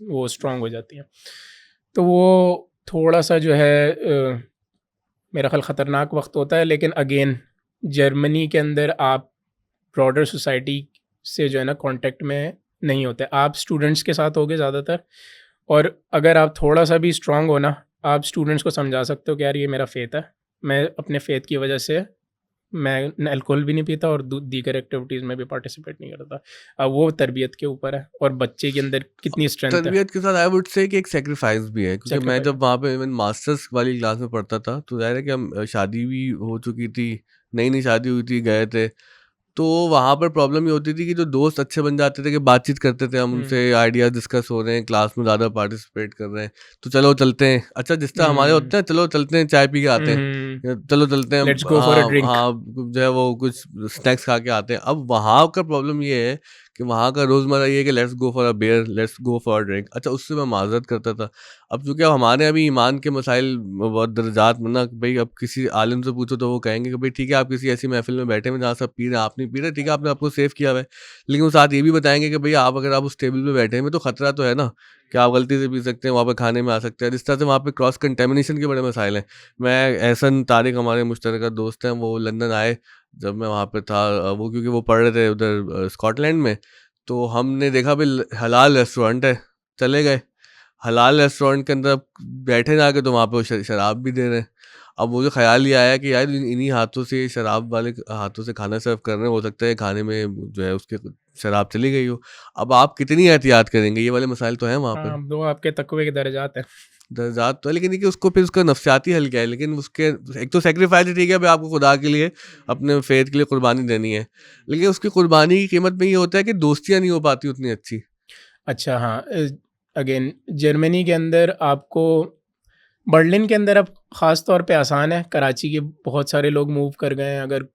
वो स्ट्रांग हो जाती हैं। तो वो थोड़ा सा जो है मेरा ख़्याल ख़तरनाक वक्त होता है। लेकिन अगेन जर्मनी के अंदर आप ब्रॉडर सोसाइटी से जो है ना कांटेक्ट में नहीं होते, आप स्टूडेंट्स के साथ होगे ज़्यादातर। और अगर आप थोड़ा सा भी स्ट्रांग हो ना, आप स्टूडेंट्स को समझा सकते हो कि यार ये मेरा फेथ है, मैं अपने फेथ की वजह से मैं अल्कोहल भी नहीं पीता और दीगर एक्टिविटीज़ में भी पार्टिसिपेट नहीं करता। अब वो तरबियत के ऊपर है और बच्चे के अंदर कितनी स्ट्रेंथ है। तरबियत के साथ आई वुड से कि एक सेक्रीफाइस भी है, क्योंकि मैं सेक्रीफाइस। जब वहाँ पे इवन मास्टर्स वाली क्लास में पढ़ता था तो ज़ाहिर है कि हम शादी भी हो चुकी थी, नई नई शादी हुई थी, गए थे। तो वहाँ पर प्रॉब्लम ये होती थी कि जो दोस्त अच्छे बन जाते थे कि बातचीत करते थे हम उनसे, आइडियाज़ डिस्कस हो रहे हैं, क्लास में ज़्यादा पार्टिसिपेट कर रहे हैं, तो चलो चलते हैं। अच्छा जिस तरह हमारे होते हैं, चलो चलते हैं चाय पी के आते हैं, या चलो चलते हैं, let's go for a drink. हाँ जो है वो कुछ स्नैक्स खा के आते हैं। अब वहाँ का प्रॉब्लम ये है कि वहाँ का रोज़मर्रा ये है कि let's go for a beer, let's go for a drink. अच्छा उससे मैं माज़रत करता था। अब चूँकि अब हमारे अभी ईमान के मसाइल बहुत दर्जात में ना, भई अब किसी आलिम से पूछो तो वो कहेंगे कि भई ठीक है, आप किसी ऐसी महफ़िल में बैठे हुए हैं जहाँ सब पी रहे हैं, आप नहीं पी रहे, ठीक है, आपने आपको सेव किया हुआ है। लेकिन वो साथ ये भी बताएँगे कि भई आप अगर आप उस टेबल पे बैठे हैं तो खतरा तो है ना, कि आप गलती से पी सकते हैं, वहाँ पे खाने में आ सकते हैं। जिस तरह से वहाँ पे क्रॉस कंटामिनेशन के बड़े मसाइल हैं। मैं एहसन तारिक हमारे मुश्तरका दोस्त हैं, वो लंदन आए जब मैं वहाँ पे था, वो क्योंकि वो पढ़ रहे थे उधर स्कॉटलैंड में, तो हमने देखा भई हलाल रेस्टोरेंट है, चले गए। हलाल रेस्टोरेंट के अंदर अब बैठे जाके तो वहाँ पे वो शराब भी दे रहे हैं। अब मुझे ख़्याल ये आया कि यार इन्हीं हाथों से, शराब वाले हाथों से खाना सर्व कर रहे हैं, हो सकता है खाने में जो है उसके शराब चली गई हो। अब आप कितनी एहतियात करेंगे? ये वाले मसाइल तो हैं वहाँ पर। हाँ, वो आपके तकवे के दर्जात हैं। दर्जात तो है, लेकिन देखिए उसको फिर उसका नफ्सियाती हल क्या है? लेकिन उसके एक तो सैक्रिफाइस ठीक है, भाई आपको खुदा के लिए, अपने फेथ के लिए कुर्बानी देनी है। लेकिन उसकी कुर्बानी की कीमत में ये होता है कि दोस्तियाँ नहीं हो पाती उतनी अच्छी। अच्छा हाँ, अगेन जर्मनी के अंदर आपको बर्लिन के अंदर अब ख़ास तौर पे आसान है, कराची के बहुत सारे लोग मूव कर गए हैं। अगर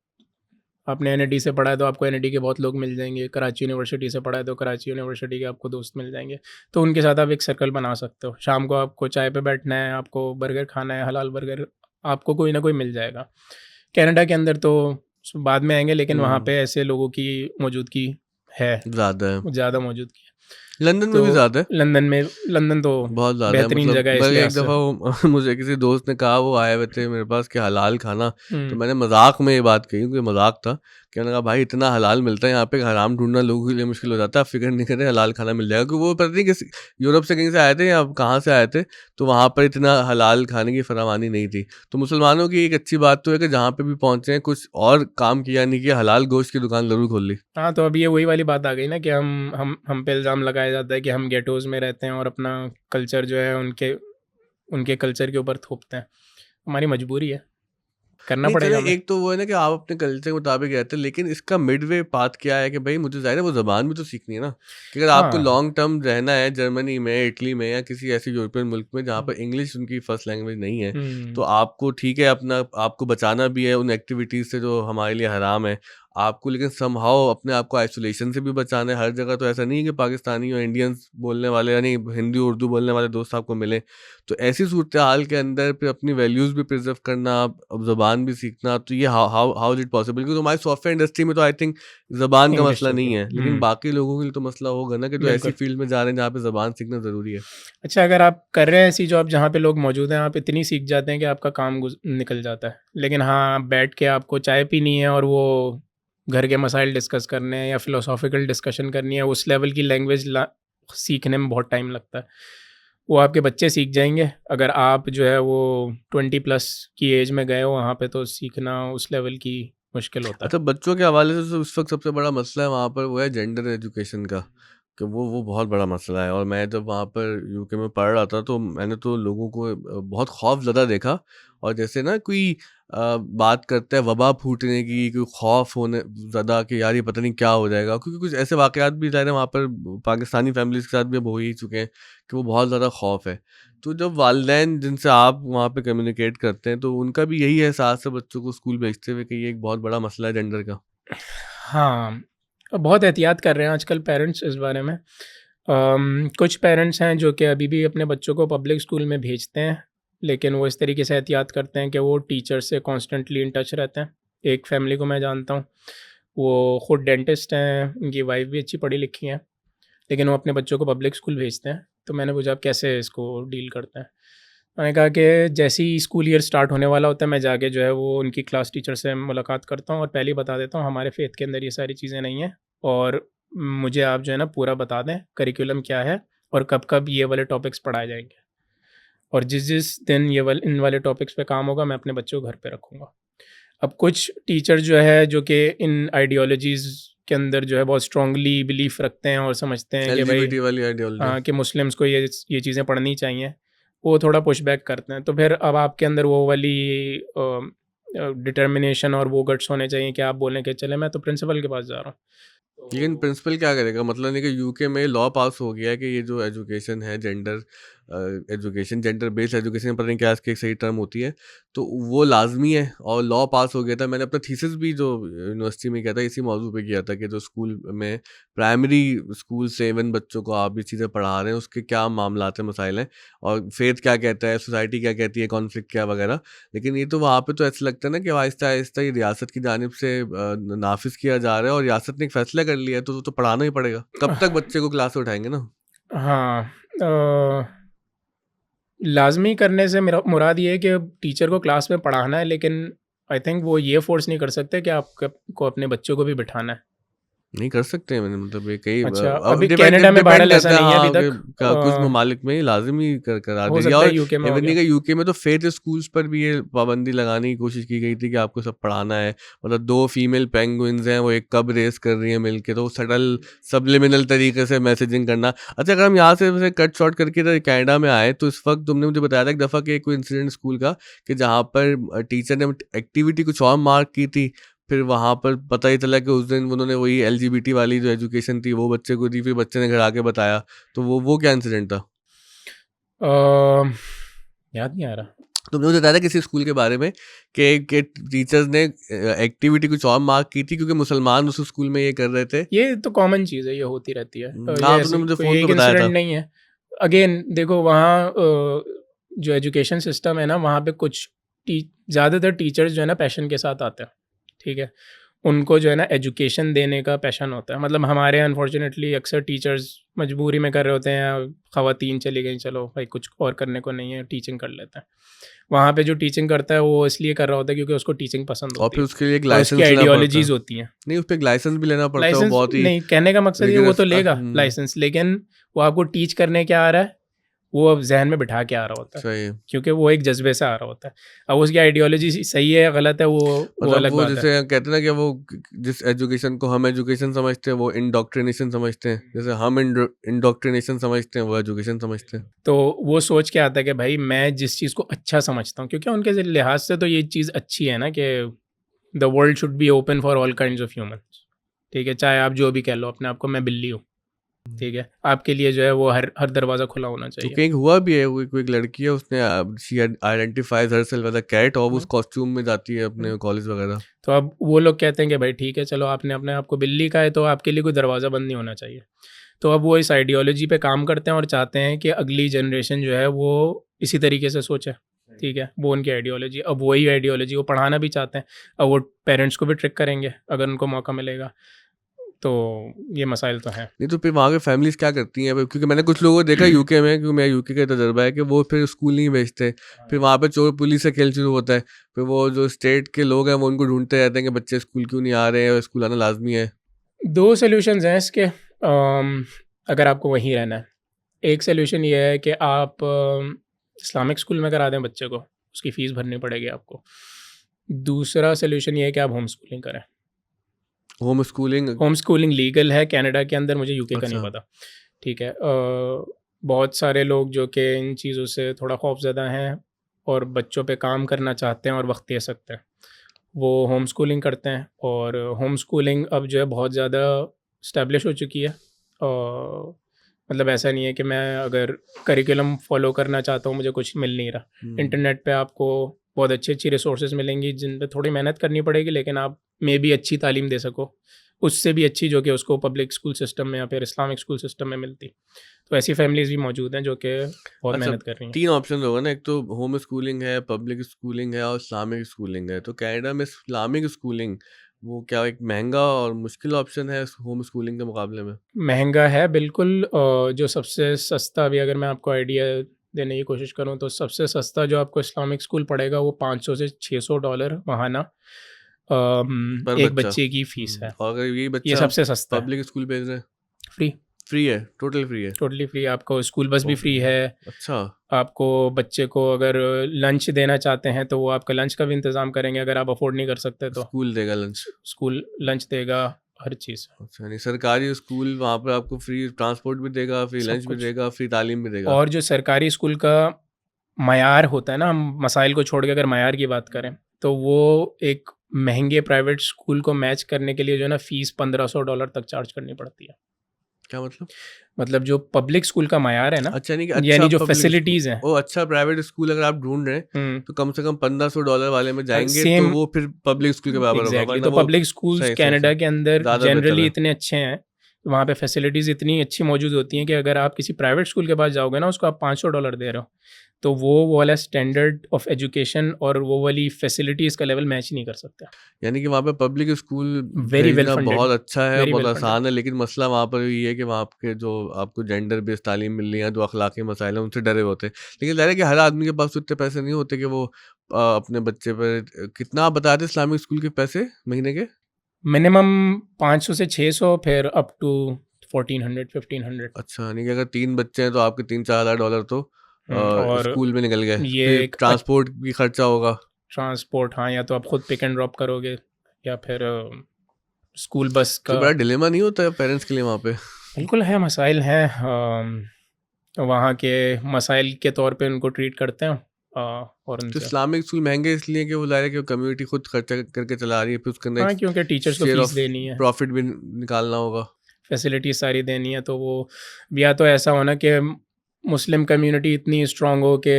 आपने एनआईटी से पढ़ा है तो आपको एनआईटी के बहुत लोग मिल जाएंगे, कराची यूनिवर्सिटी से पढ़ा है तो कराची यूनिवर्सिटी के आपको दोस्त मिल जाएंगे। तो उनके साथ आप एक सर्कल बना सकते हो, शाम को आपको चाय पे बैठना है, आपको बर्गर खाना है, हलाल बर्गर, आपको कोई ना कोई मिल जाएगा। कनाडा के अंदर तो बाद में आएंगे, लेकिन वहाँ हुँ, पे ऐसे लोगों की मौजूदगी है, ज़्यादा है। ज़्यादा मौजूदगी है। लंदन में तो भी ज़्यादा है। लंदन में, लंदन तो बहुत ज़्यादा है, बेहतरीन मतलब जगह है इस बल्कि लिहाज एक से। दफ़ा वो मुझे किसी दोस्त ने कहा, वो आए हुए थे मेरे पास कि हलाल खाना, तो हुँ। मैंने मज़ाक में ये बात कही, क्योंकि मज़ाक था। कहने लगा भाई इतना हलाल मिलता है यहाँ पे, हराम ढूँढना लोगों के लिए मुश्किल हो जाता है, आप फ़िक्र नहीं करें, हलाल खाना मिल जाएगा। क्योंकि वो पता नहीं किस यूरोप से कहीं से आए थे या कहाँ से आए थे, तो वहाँ पर इतना हलाल खाने की फरावानी नहीं थी। तो मुसलमानों की एक अच्छी बात तो है कि जहाँ पे भी पहुँचे हैं, कुछ और काम किया नहीं किया, हलाल गोश्त की दुकान ज़रूर खोल ली। हाँ, तो अब ये वही वाली बात आ गई ना कि हम पे इल्ज़ाम लगाया जाता है कि हम गेटोज़ में रहते हैं और अपना कल्चर जो है उनके उनके कल्चर के ऊपर थोपते हैं। हमारी मजबूरी है, करना नहीं चलें, पड़ेगा हमें। एक तो वो है ना कि आप अपने कल्चर के मुताबिक रहते हैं, लेकिन इसका मिडवे पाथ क्या है कि भाई मुझे ज़ाहिर है वो ज़बान भी तो सीखनी है ना, कि अगर आपको हाँ। लॉन्ग टर्म रहना है जर्मनी में, इटली में, या किसी ऐसे यूरोपियन मुल्क में जहाँ हुँ, पर इंग्लिश उनकी फर्स्ट लैंग्वेज नहीं है, तो हुँ, आपको ठीक है, अपना आपको बचाना भी है उन एक्टिविटीज़ से जो हमारे लिए हराम है आपको, लेकिन समहाउ अपने आप को आइसोलेशन से भी बचाना है। हर जगह तो ऐसा नहीं है कि पाकिस्तानी और इंडियंस बोलने वाले, यानी हिंदी उर्दू बोलने वाले दोस्त आपको मिले। तो ऐसी सूरत हाल के अंदर फिर अपनी वैल्यूज़ भी प्रिज़र्व करना, अब ज़बान भी सीखना, तो ये how how how is it possible? क्योंकि हमारी सॉफ्टवेयर इंडस्ट्री में तो आई थिंक ज़बान का इंग्लिश मसला चलती नहीं है। है, लेकिन हुँ, बाकी लोगों के लिए तो मसला होगा ना, कि जो ऐसी बिल्कुल। फील्ड में जा रहे हैं जहाँ पे ज़बान सीखना ज़रूरी है। अच्छा, अगर आप कर रहे हैं ऐसी जॉब जहाँ पे लोग मौजूद हैं, आप इतनी सीख जाते हैं कि आपका काम निकल जाता है। लेकिन हाँ, बैठ के आपको चाय पीनी है और वो घर के मसाइल डिस्कस करने हैं या फ़िलोसॉफ़िकल डिस्कशन करनी है, उस लेवल की लैंग्वेज सीखने में बहुत टाइम लगता है। वो आपके बच्चे सीख जाएँगे, अगर आप जो है वो 20 प्लस की एज में गए हो वहाँ पे, तो सीखना उस लेवल की मुश्किल होता है। अच्छा, बच्चों के हवाले से तो उस वक़्त सबसे बड़ा मसला है वहाँ पर, वो है जेंडर एजुकेशन का, कि वो बहुत बड़ा मसला है। और मैं जब वहाँ पर यूके में पढ़ रहा था तो मैंने तो लोगों को बहुत खौफ़ज़दा देखा। और जैसे ना कोई बात करता है वबा फूटने की, कोई खौफ़ होने ज़्यादा कि यार ये पता नहीं क्या हो जाएगा, क्योंकि कुछ ऐसे वाक़यात भी ज़ाहिर है वहाँ पर पाकिस्तानी फ़ैमिलीज़ के साथ भी अब हो ही चुके हैं कि वो बहुत ज़्यादा खौफ़ है। तो जब वालिदैन जिनसे आप वहाँ पे कम्युनिकेट करते हैं, तो उनका भी यही एहसास है बच्चों को स्कूल भेजते हुए कि ये एक बहुत बड़ा मसला है जेंडर का? हाँ, बहुत एहतियात कर रहे हैं आजकल पेरेंट्स इस बारे में। कुछ पेरेंट्स हैं जो कि अभी भी अपने बच्चों को पब्लिक स्कूल में भेजते हैं। लेकिन वो इस तरीके से एहतियात करते हैं कि वो टीचर से कॉन्स्टेंटली इन टच रहते हैं। एक फैमिली को मैं जानता हूँ, वो खुद डेंटिस्ट हैं, उनकी वाइफ भी अच्छी पढ़ी लिखी हैं, लेकिन वो अपने बच्चों को पब्लिक स्कूल भेजते हैं। तो मैंने पूछा आप कैसे इसको डील करते हैं? मैंने कहा कि जैसे ही स्कूल ईयर स्टार्ट होने वाला होता है, मैं जाके जो है वो उनकी क्लास टीचर से मुलाकात करता हूँ और पहले ही बता देता हूँ हमारे फेथ के अंदर ये सारी चीज़ें नहीं हैं, और मुझे आप जो है ना पूरा बता दें करिकुलम क्या है और कब-कब ये वाले टॉपिक्स पढ़ाए जाएँगे, और जिस-जिस दिन इन वाले टॉपिक्स पे काम होगा मैं अपने बच्चों को घर पे रखूँगा। अब कुछ टीचर जो है जो कि इन आइडियोलॉजीज़ के अंदर जो है बहुत स्ट्रांगली बिलीफ रखते हैं और समझते हैं कि भाई एलजीबीटी वाली आइडियोलॉजी। हाँ, कि मुस्लिम्स को ये चीज़ें पढ़नी चाहिए, वो थोड़ा पुश बैक करते हैं। तो फिर अब आपके अंदर वो वाली डिटर्मिनेशन और वो गट्स होने चाहिए कि आप बोलें कि चले मैं तो प्रिंसिपल के पास जा रहा हूँ। लेकिन प्रिंसिपल क्या करेगा? मतलब नहीं कि यूके में लॉ पास हो गया है कि ये जो एजुकेशन है एजुकेशन जेंडर बेस्ड एजुकेशन, पता नहीं क्या इसकी एक सही टर्म होती है, तो वो लाजमी है और लॉ पास हो गया था। मैंने अपना थीसिस भी जो यूनिवर्सिटी में किया था इसी मौजू पे किया था कि जो स्कूल में प्राइमरी स्कूल से इवन बच्चों को आप ये चीज़ें पढ़ा रहे हैं उसके क्या मामलात हैं, मसाइल हैं, और फेथ क्या कहता है, सोसाइटी क्या कहती है, कॉन्फ्लिक्ट क्या वगैरह। लेकिन ये तो वहाँ पे तो ऐसा लगता है ना कि आहिस्ता आहिस्ता ये रियासत की जानिब से नाफिज किया जा रहा है और रियासत ने एक फैसला कर लिया है, तो पढ़ाना ही पड़ेगा। कब तक बच्चे को क्लास से उठाएंगे ना? हाँ, लाज़मी करने से मेरा मुराद ये है कि टीचर को क्लास में पढ़ाना है, लेकिन आई थिंक वो ये फ़ोर्स नहीं कर सकते कि को अपने बच्चों को भी बिठाना है। नहीं कर सकते हैं, मैंने मतलब ये कई अच्छा, अब अभी डिपेंड कनाडा में डिपेंड बहरहाल ऐसा करता है, नहीं है अभी हाँ, तक। कुछ ममालिक में लाजमी करा हो दिया। सकता है और यूके में हो इवन नहीं गया। कि यूके में तो फेथ स्कूल्स पर भी ये पाबंदी लगाने की कोशिश की गई थी कि आपको सब पढ़ाना है। मतलब 2 फीमेल पेंगुइन्स हैं, वो एक कब रेस कर रही हैं मिलके, तो सटल सबलिमिनल तरीके से मैसेजिंग करना। अच्छा, अगर हम यहाँ से वैसे कट शॉर्ट करके इधर कनाडा में आए, तो इस वक्त तुमने मुझे बताया था एक दफ़ा कि कोई इंसिडेंट स्कूल का कि जहाँ पर टीचर ने एक्टिविटी कुछ और मार्क की थी, फिर वहाँ पर पता ही चला कि उस दिन उन्होंने वही एलजीबीटी वाली जो एजुकेशन थी वो बच्चे को दी, फिर बच्चे ने घर आके बताया। तो वो क्या इंसिडेंट था? अ, याद नहीं आ रहा। तुमने मुझे बताया था किसी स्कूल के बारे में कि टीचर्स ने एक्टिविटी कुछ और मार्क की थी क्योंकि मुसलमान उस स्कूल में ये कर रहे थे। ये तो कॉमन चीज़ है, ये होती रहती है। ये हाँ, तुमने ऐसी मुझे कोई फ़ोन पे एक बताया इंसिडेंट था। नहीं है। अगेन देखो वहाँ जो एजुकेशन सिस्टम है ना, वहाँ पे कुछ ज़्यादातर टीचर्स जो है ना पैशन के साथ आते हैं, ठीक है? उनको जो है ना एजुकेशन देने का पैशन होता है। मतलब हमारे यहाँ अनफॉर्चुनेटली अक्सर टीचर्स मजबूरी में कर रहे होते हैं, ख़वातीन चली गई, चलो भाई कुछ और करने को नहीं है, टीचिंग कर लेते हैं। वहाँ पे जो टीचिंग करता है वो इसलिए कर रहा होता है क्योंकि उसको टीचिंग पसंद और होती फिर है उसके लिए एक और उसकी लाइसेंस लेना पड़ता है। आइडियोलॉजीज़ होती हैं। नहीं, उस पे एक लाइसेंस भी लेना पड़ता है, वो लाइसेंस बहुत ही नहीं, कहने का मकसद ये वो तो रिगरस। लेगा लाइसेंस, लेकिन वो आपको टीच करने क्या आ रहा है, वो अब ज़हन में बिठा के आ रहा होता है, सही है। क्योंकि वो एक जज़्बे से आ रहा होता है। अब उसकी आइडियोलॉजी सही है या गलत है, वो मतलब अलग वो बात है। जैसे कहते हैं ना कि वो जिस एजुकेशन को हम एजुकेशन समझते हैं वो इंडोक्ट्रिनेशन समझते हैं, जैसे हम इंडोक्ट्रिनेशन समझते हैं वो एजुकेशन समझते हैं। तो वो सोच के आता है कि भाई मैं जिस चीज़ को अच्छा समझता हूँ, क्योंकि उनके लिहाज से तो ये चीज़ अच्छी है ना कि the world should be open for all kinds of humans, ठीक है? चाहे आप जो भी कह लो अपने आप को, मैं बिल्ली हूँ, ठीक है? आपके लिए जो है वो हर दरवाज़ा खुला होना तो चाहिए। कहीं हुआ भी है, कोई एक लड़की है, उसने she identifies herself as a cat और वो उस कॉस्ट्यूम में जाती है अपने कॉलेज वगैरह। तो अब वो लोग कहते हैं कि भाई ठीक है, चलो आपने अपने आप को बिल्ली कहा है तो आपके लिए कोई दरवाज़ा बंद नहीं होना चाहिए। तो अब वो इस आइडियोलॉजी पे काम करते हैं और चाहते हैं कि अगली जनरेशन जो है वो इसी तरीके से सोचे, ठीक है? वो उनकी आइडियोलॉजी, अब वही आइडियोलॉजी वो पढ़ाना भी चाहते हैं। अब वो पेरेंट्स को भी ट्रिक करेंगे अगर उनको मौका मिलेगा। तो ये मसाइल तो हैं। नहीं तो फिर वहाँ के फैमिलीज क्या करती हैं? क्योंकि मैंने कुछ लोगों को देखा यूके में, क्योंकि मेरा यूके का तजर्बा है कि वो फिर स्कूल नहीं भेजते, फिर वहाँ पे चोर पुलिस से खेल शुरू होता है, फिर वो जो स्टेट के लोग हैं वो उनको ढूंढते रहते हैं कि बच्चे स्कूल क्यों नहीं आ रहे हैं और स्कूल आना लाजमी है। 2 सॉल्यूशंस हैं इसके, अगर आपको वहीं रहना है। एक सॉल्यूशन ये है कि आप इस्लामिक स्कूल में करा दें बच्चे को, उसकी फ़ीस भरनी पड़ेगी आपको। दूसरा सॉल्यूशन ये है कि आप होम स्कूलिंग करें। Home schooling. Home schooling legal है कनाडा के अंदर, मुझे यूके का नहीं अच्छा। पता, ठीक है? बहुत सारे लोग जो कि इन चीज़ों से थोड़ा खौफज़दा हैं और बच्चों पे काम करना चाहते हैं और वक्त दे सकते हैं, वो होम स्कूलिंग करते हैं। और होम स्कूलिंग अब जो है बहुत ज़्यादा इस्टेब्लिश हो चुकी है। मतलब ऐसा नहीं है कि मैं अगर करिकुलम फॉलो करना चाहता हूँ मुझे कुछ मिल नहीं रहा। इंटरनेट पे आपको बहुत अच्छी अच्छी रिसोर्सेज मिलेंगी जिन पे थोड़ी मेहनत करनी पड़ेगी, लेकिन आप मे भी अच्छी तालीम दे सको उससे भी अच्छी जो कि उसको पब्लिक स्कूल सिस्टम में या फिर इस्लामिक स्कूल सिस्टम में मिलती। तो ऐसी फैमिलीज़ भी मौजूद हैं जो कि बहुत अच्छा, मेहनत कर रही हैं। 3 ऑप्शन होगा ना, एक तो होम स्कूलिंग है, पब्लिक स्कूलिंग है और इस्लामिक स्कूलिंग है। तो कनाडा में इस्लामिक स्कूलिंग वो क्या एक महँगा और मुश्किल ऑप्शन है होम स्कूलिंग के मुकाबले में? महँगा है बिल्कुल। जो सबसे सस्ता, अभी अगर मैं आपको आइडिया देने की कोशिश करूँ तो सबसे सस्ता जो आपको इस्लामिक स्कूल पड़ेगा वो $500 से $600 माहाना पर एक बच्चा। बच्चे की फ़ीस है। और अगर यही ये बच्चा सबसे सस्ता है। पब्लिक स्कूल भेज रहे हैं? फ्री, फ्री है, टोटल फ्री है? Totally free. आपको स्कूल बस भी फ्री ओह! है। अच्छा, आपको बच्चे को अगर लंच देना चाहते हैं तो वो आपका लंच का भी इंतज़ाम करेंगे, अगर आप अफ़ोर्ड नहीं कर सकते तो। स्कूल देगा लंच। स्कूल लंच देगा, हर चीज़, अच्छा, नहीं सरकारी स्कूल वहाँ पे आपको फ्री ट्रांसपोर्ट भी देगा, फ्री सब लंच भी कुछ। देगा, फ्री तालीम भी देगा। और जो सरकारी स्कूल का मयार होता है ना, हम मसाइल को छोड़ के अगर मयार की बात करें, तो वो एक महँगे प्राइवेट स्कूल को मैच करने के लिए जो है ना फ़ीस $1500 तक चार्ज करनी पड़ती है। क्या मतलब? मतलब जो पब्लिक स्कूल का मयार है ना, अच्छा, नहीं कि अच्छा यानी जो पब्लिक स्कूल, फैसिलिटीज़ हैं। ओह! अच्छा प्राइवेट स्कूल अगर आप ढूँढ रहे हैं, हुँ। तो कम से कम $1500 वाले में जाएँगे तो सेम वो फिर पब्लिक स्कूल के बराबर होगा, एग्ज़ैक्टली। वरना तो वो पब्लिक स्कूल्स सही, सही, कनाडा सही, के अंदर ज़्यादा बेहतर जनरली है। इतने अच्छे हैं, वहाँ पे फैसिलिटीज़ इतनी अच्छी मौजूद होती हैं कि अगर आप किसी प्राइवेट स्कूल के पास जाओगे ना, उसको आप $500 दे रहे हो, तो वो वाला स्टैंडर्ड ऑफ एजुकेशन और वो वाली फैसिलिटीज़ का लेवल मैच नहीं कर सकता। यानी कि वहाँ पे पब्लिक स्कूल वेरी वेल भेजना फंडेड, बहुत अच्छा है, वेरी बहुत वेल फंडेड। आसान है, लेकिन मसला वहाँ पर ये है कि वहाँ के जो आपको जेंडर बेस्ड तालीम मिल रही है, जो अखलाकी मसाइल हैं, उनसे डरे हुए होते हैं। लेकिन ज़ाहिर है कि हर आदमी के पास तो इतने पैसे नहीं होते कि वो अपने बच्चे पर कितना आप बता रहे थे इस्लामिक स्कूल के पैसे महीने के? मिनिमम 500 से 600, फिर अप टू 1400, 1500। अच्छा, यानी कि अगर 3 बच्चे हैं तो आपके 3-4 हज़ार डॉलर तो और स्कूल में निकल गए। ये फिर एक ट्रांसपोर्ट भी खर्चा होगा। ट्रांसपोर्ट, हाँ, या तो आप खुद पिक एंड ड्रॉप करोगे या फिर स्कूल बस कोई का। बड़ा डिलेमा नहीं होता है पेरेंट्स के लिए वहाँ पे? बिल्कुल है, मसाइल हैं। वहाँ के मसाइल के तौर पे उनको ट्रीट करते हैं। और तो उनसे, इस्लामिक स्कूल महँगे इसलिए कि वो ज़ाहिर है कि कम्युनिटी खुद खर्चा करके चला रही है, फिर उसके अंदर एक हाँ, क्योंकि टीचर्स को शेयर फ़ीस ऑफ देनी है, प्रॉफिट भी निकालना होगा। फैसिलिटीज़ सारी देनी है, तो वो या तो ऐसा होना कि मुस्लिम कम्युनिटी इतनी स्ट्रॉन्ग हो कि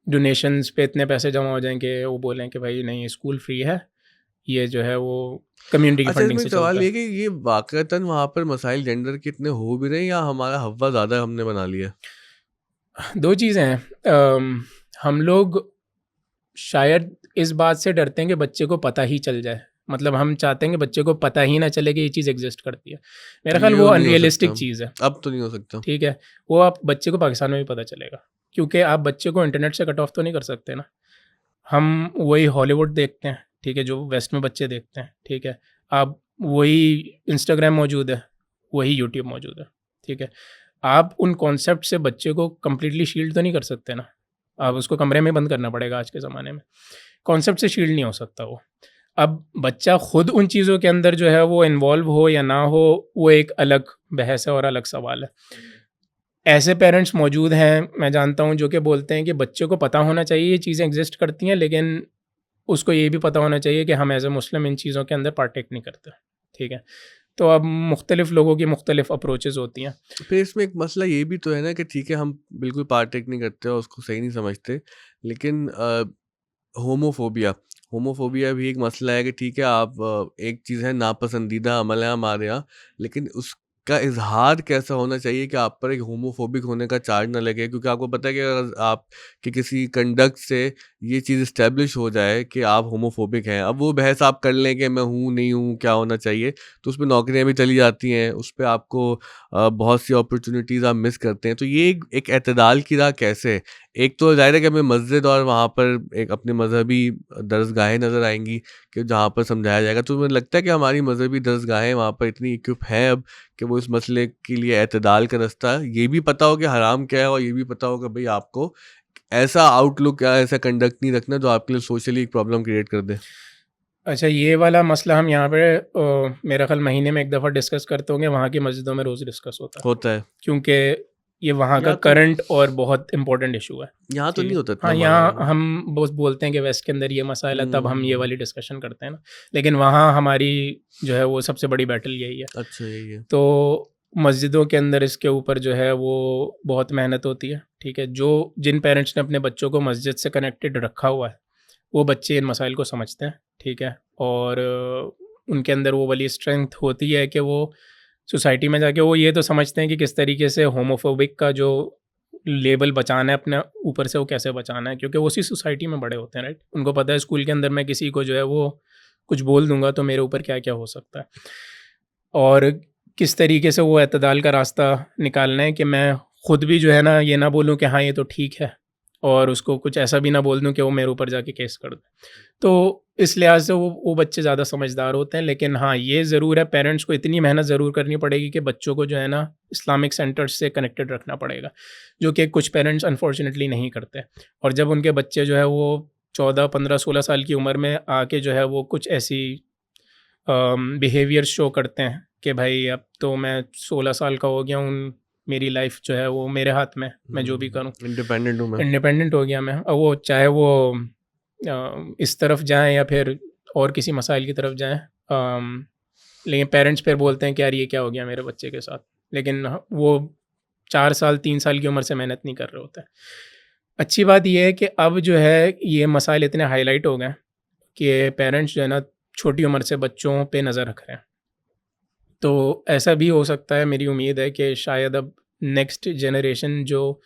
डोनेशंस पे इतने पैसे जमा हो जाएँ कि वो बोलें कि भाई नहीं, स्कूल फ्री है, ये जो है वो कम्युनिटी की अच्छा, फंडिंग इसमें से एक सवाल चलता ये है। कि ये वाक़तन वहाँ पर मसाइल जेंडर के इतने हो भी रहे हैं या हमारा हव्वा ज़्यादा हमने बना लिया है? 2 चीज़ें हैं। हम लोग शायद इस बात से डरते हैं कि बच्चे को पता ही चल जाए। मतलब हम चाहते हैं कि बच्चे को पता ही ना चले कि ये चीज़ एग्ज़िस्ट करती है। मेरा ख़्याल ये वो नहीं हो सकता, अनरियलिस्टिक चीज़ है, अब तो नहीं हो सकता। ठीक है? वो आप बच्चे को पाकिस्तान में भी पता चलेगा, क्योंकि आप बच्चे को इंटरनेट से कट ऑफ तो नहीं कर सकते ना। हम वही हॉलीवुड देखते हैं, ठीक है? जो वेस्ट में बच्चे देखते हैं, ठीक है? आप वही इंस्टाग्राम मौजूद है, वही यूट्यूब मौजूद है, ठीक है? आप उन कॉन्सेप्ट से बच्चे को कंप्लीटली शील्ड तो नहीं कर सकते ना। आप उसको कमरे में बंद करना पड़ेगा आज के ज़माने में। कॉन्सेप्ट से शील्ड नहीं हो सकता वो। अब बच्चा खुद उन चीज़ों के अंदर जो है वो इन्वॉल्व हो या ना हो, वो एक अलग बहस है और अलग सवाल है। ऐसे पेरेंट्स मौजूद हैं, मैं जानता हूँ, जो कि बोलते हैं कि बच्चे को पता होना चाहिए ये चीज़ें एग्ज़िस्ट करती हैं, लेकिन उसको ये भी पता होना चाहिए कि हम एज़ अ मुस्लिम इन चीज़ों के अंदर पार्टेक नहीं करते, ठीक है? तो अब मुख्तलिफ़ लोगों की मुख्तलिफ़ अप्रोचेज़ होती हैं। फिर इसमें एक मसला ये भी तो है ना कि ठीक है, हम बिल्कुल पार्टेक नहीं करते और उसको सही नहीं समझते, लेकिन होमोफोबिया होमोफोबिया भी एक मसला है कि ठीक है आप एक चीज़ है नापसंदीदा अमल है हमारे यहाँ, लेकिन उसका इजहार कैसा होना चाहिए कि आप पर एक होमोफोबिक होने का चार्ज ना लगे, क्योंकि आपको पता है कि अगर आपके किसी कंडक्ट से ये चीज़ इस्टेब्लिश हो जाए कि आप होमोफोबिक हैं, अब वो बहस आप कर लें कि मैं हूँ नहीं हूँ क्या होना चाहिए, तो उसमें नौकरियाँ भी चली जाती हैं, उस पर आपको बहुत सी अपॉर्चुनिटीज़ आप मिस करते हैं। तो ये एक एतदाल की राह कैसे है? एक तो ज़ाहिर है कि हमें मस्जिद और वहाँ पर एक अपने मज़हबी दरसगाहें नज़र आएँगी कि जहाँ पर समझाया जाएगा। तो मुझे लगता है कि हमारी मज़हबी दरसगाहें वहाँ पर इतनी इक्विप हैं अब कि वो इस मसले के लिए एतदाल का रास्ता है। ये भी पता हो कि हराम क्या है और ये भी पता हो कि भई आपको ऐसा आउटलुक या ऐसा कंडक्ट नहीं रखना जो आपके लिए सोशली एक प्रॉब्लम क्रिएट कर दे। अच्छा, ये वाला मसला हम यहाँ पे मेरा ख़्याल महीने में 1 दफ़ा डिस्कस करते होंगे, वहाँ की मस्जिदों में रोज़ डिस्कस होता है। होता है। क्योंकि ये वहाँ का यहाँ तो करंट और बहुत इम्पोर्टेंट इशू है, यहाँ तो ठीक नहीं है? होता इतना हाँ, हमारे यहाँ यहाँ पे। हम बस बोलते हैं कि वेस्ट के अंदर ये मसाइल है, तब हम ये हुँ। वाली डिस्कशन करते हैं ना, लेकिन वहाँ हमारी जो है वो सबसे बड़ी बैटल यही है। अच्छा यही है। तो मस्जिदों के अंदर इसके ऊपर जो है वो बहुत मेहनत होती है, ठीक है? जिन पेरेंट्स ने अपने बच्चों को मस्जिद से कनेक्टेड रखा हुआ है, वो बच्चे इन मसाइल को समझते हैं, ठीक है? और उनके अंदर वो वाली स्ट्रेंथ होती है कि वो सोसाइटी में जाके वो ये तो समझते हैं कि किस तरीके से होमोफोबिक का जो लेबल बचाना है अपने ऊपर से, वो कैसे बचाना है, क्योंकि वो उसी सोसाइटी में बड़े होते हैं, राइट। उनको पता है स्कूल के अंदर मैं किसी को जो है वो कुछ बोल दूंगा तो मेरे ऊपर क्या क्या हो सकता है, और किस तरीके से वो एतदाल का रास्ता निकालना है कि मैं खुद भी जो है ना ये ना बोलूँ कि हाँ ये तो ठीक है, और उसको कुछ ऐसा भी ना बोल दूँ कि वो मेरे ऊपर जाके केस कर दे। तो इस लिहाज से वो बच्चे ज़्यादा समझदार होते हैं। लेकिन हाँ, ये ज़रूर है, पेरेंट्स को इतनी मेहनत ज़रूर करनी पड़ेगी कि बच्चों को जो है ना इस्लामिक सेंटर्स से कनेक्टेड रखना पड़ेगा, जो कि कुछ पेरेंट्स अनफॉर्चुनेटली नहीं करते। और जब उनके बच्चे जो है वो 14, 15, 16 साल की उम्र में आके जो है वो कुछ ऐसी बिहेवियर शो करते हैं कि भाई अब तो मैं 16 साल का हो गया हूँ, मेरी लाइफ जो है वो मेरे हाथ में, मैं जो भी करूँ इंडिपेंडेंट हूँ मैं। इंडिपेंडेंट हो गया मैं। अब वो चाहे वो इस तरफ जाएं या फिर और किसी मसाइल की तरफ जाएं, लेकिन पेरेंट्स फिर बोलते हैं कि यार ये क्या हो गया मेरे बच्चे के साथ, लेकिन वो 4 साल 3 साल की उम्र से मेहनत नहीं कर रहे होते। अच्छी बात यह है कि अब जो है ये मसाइल इतने हाईलाइट हो गए कि पेरेंट्स जो है ना छोटी उम्र से बच्चों पे नज़र रख रहे हैं। तो ऐसा भी हो सकता है, मेरी उम्मीद है कि शायद अब नेक्स्ट जनरेशन, जो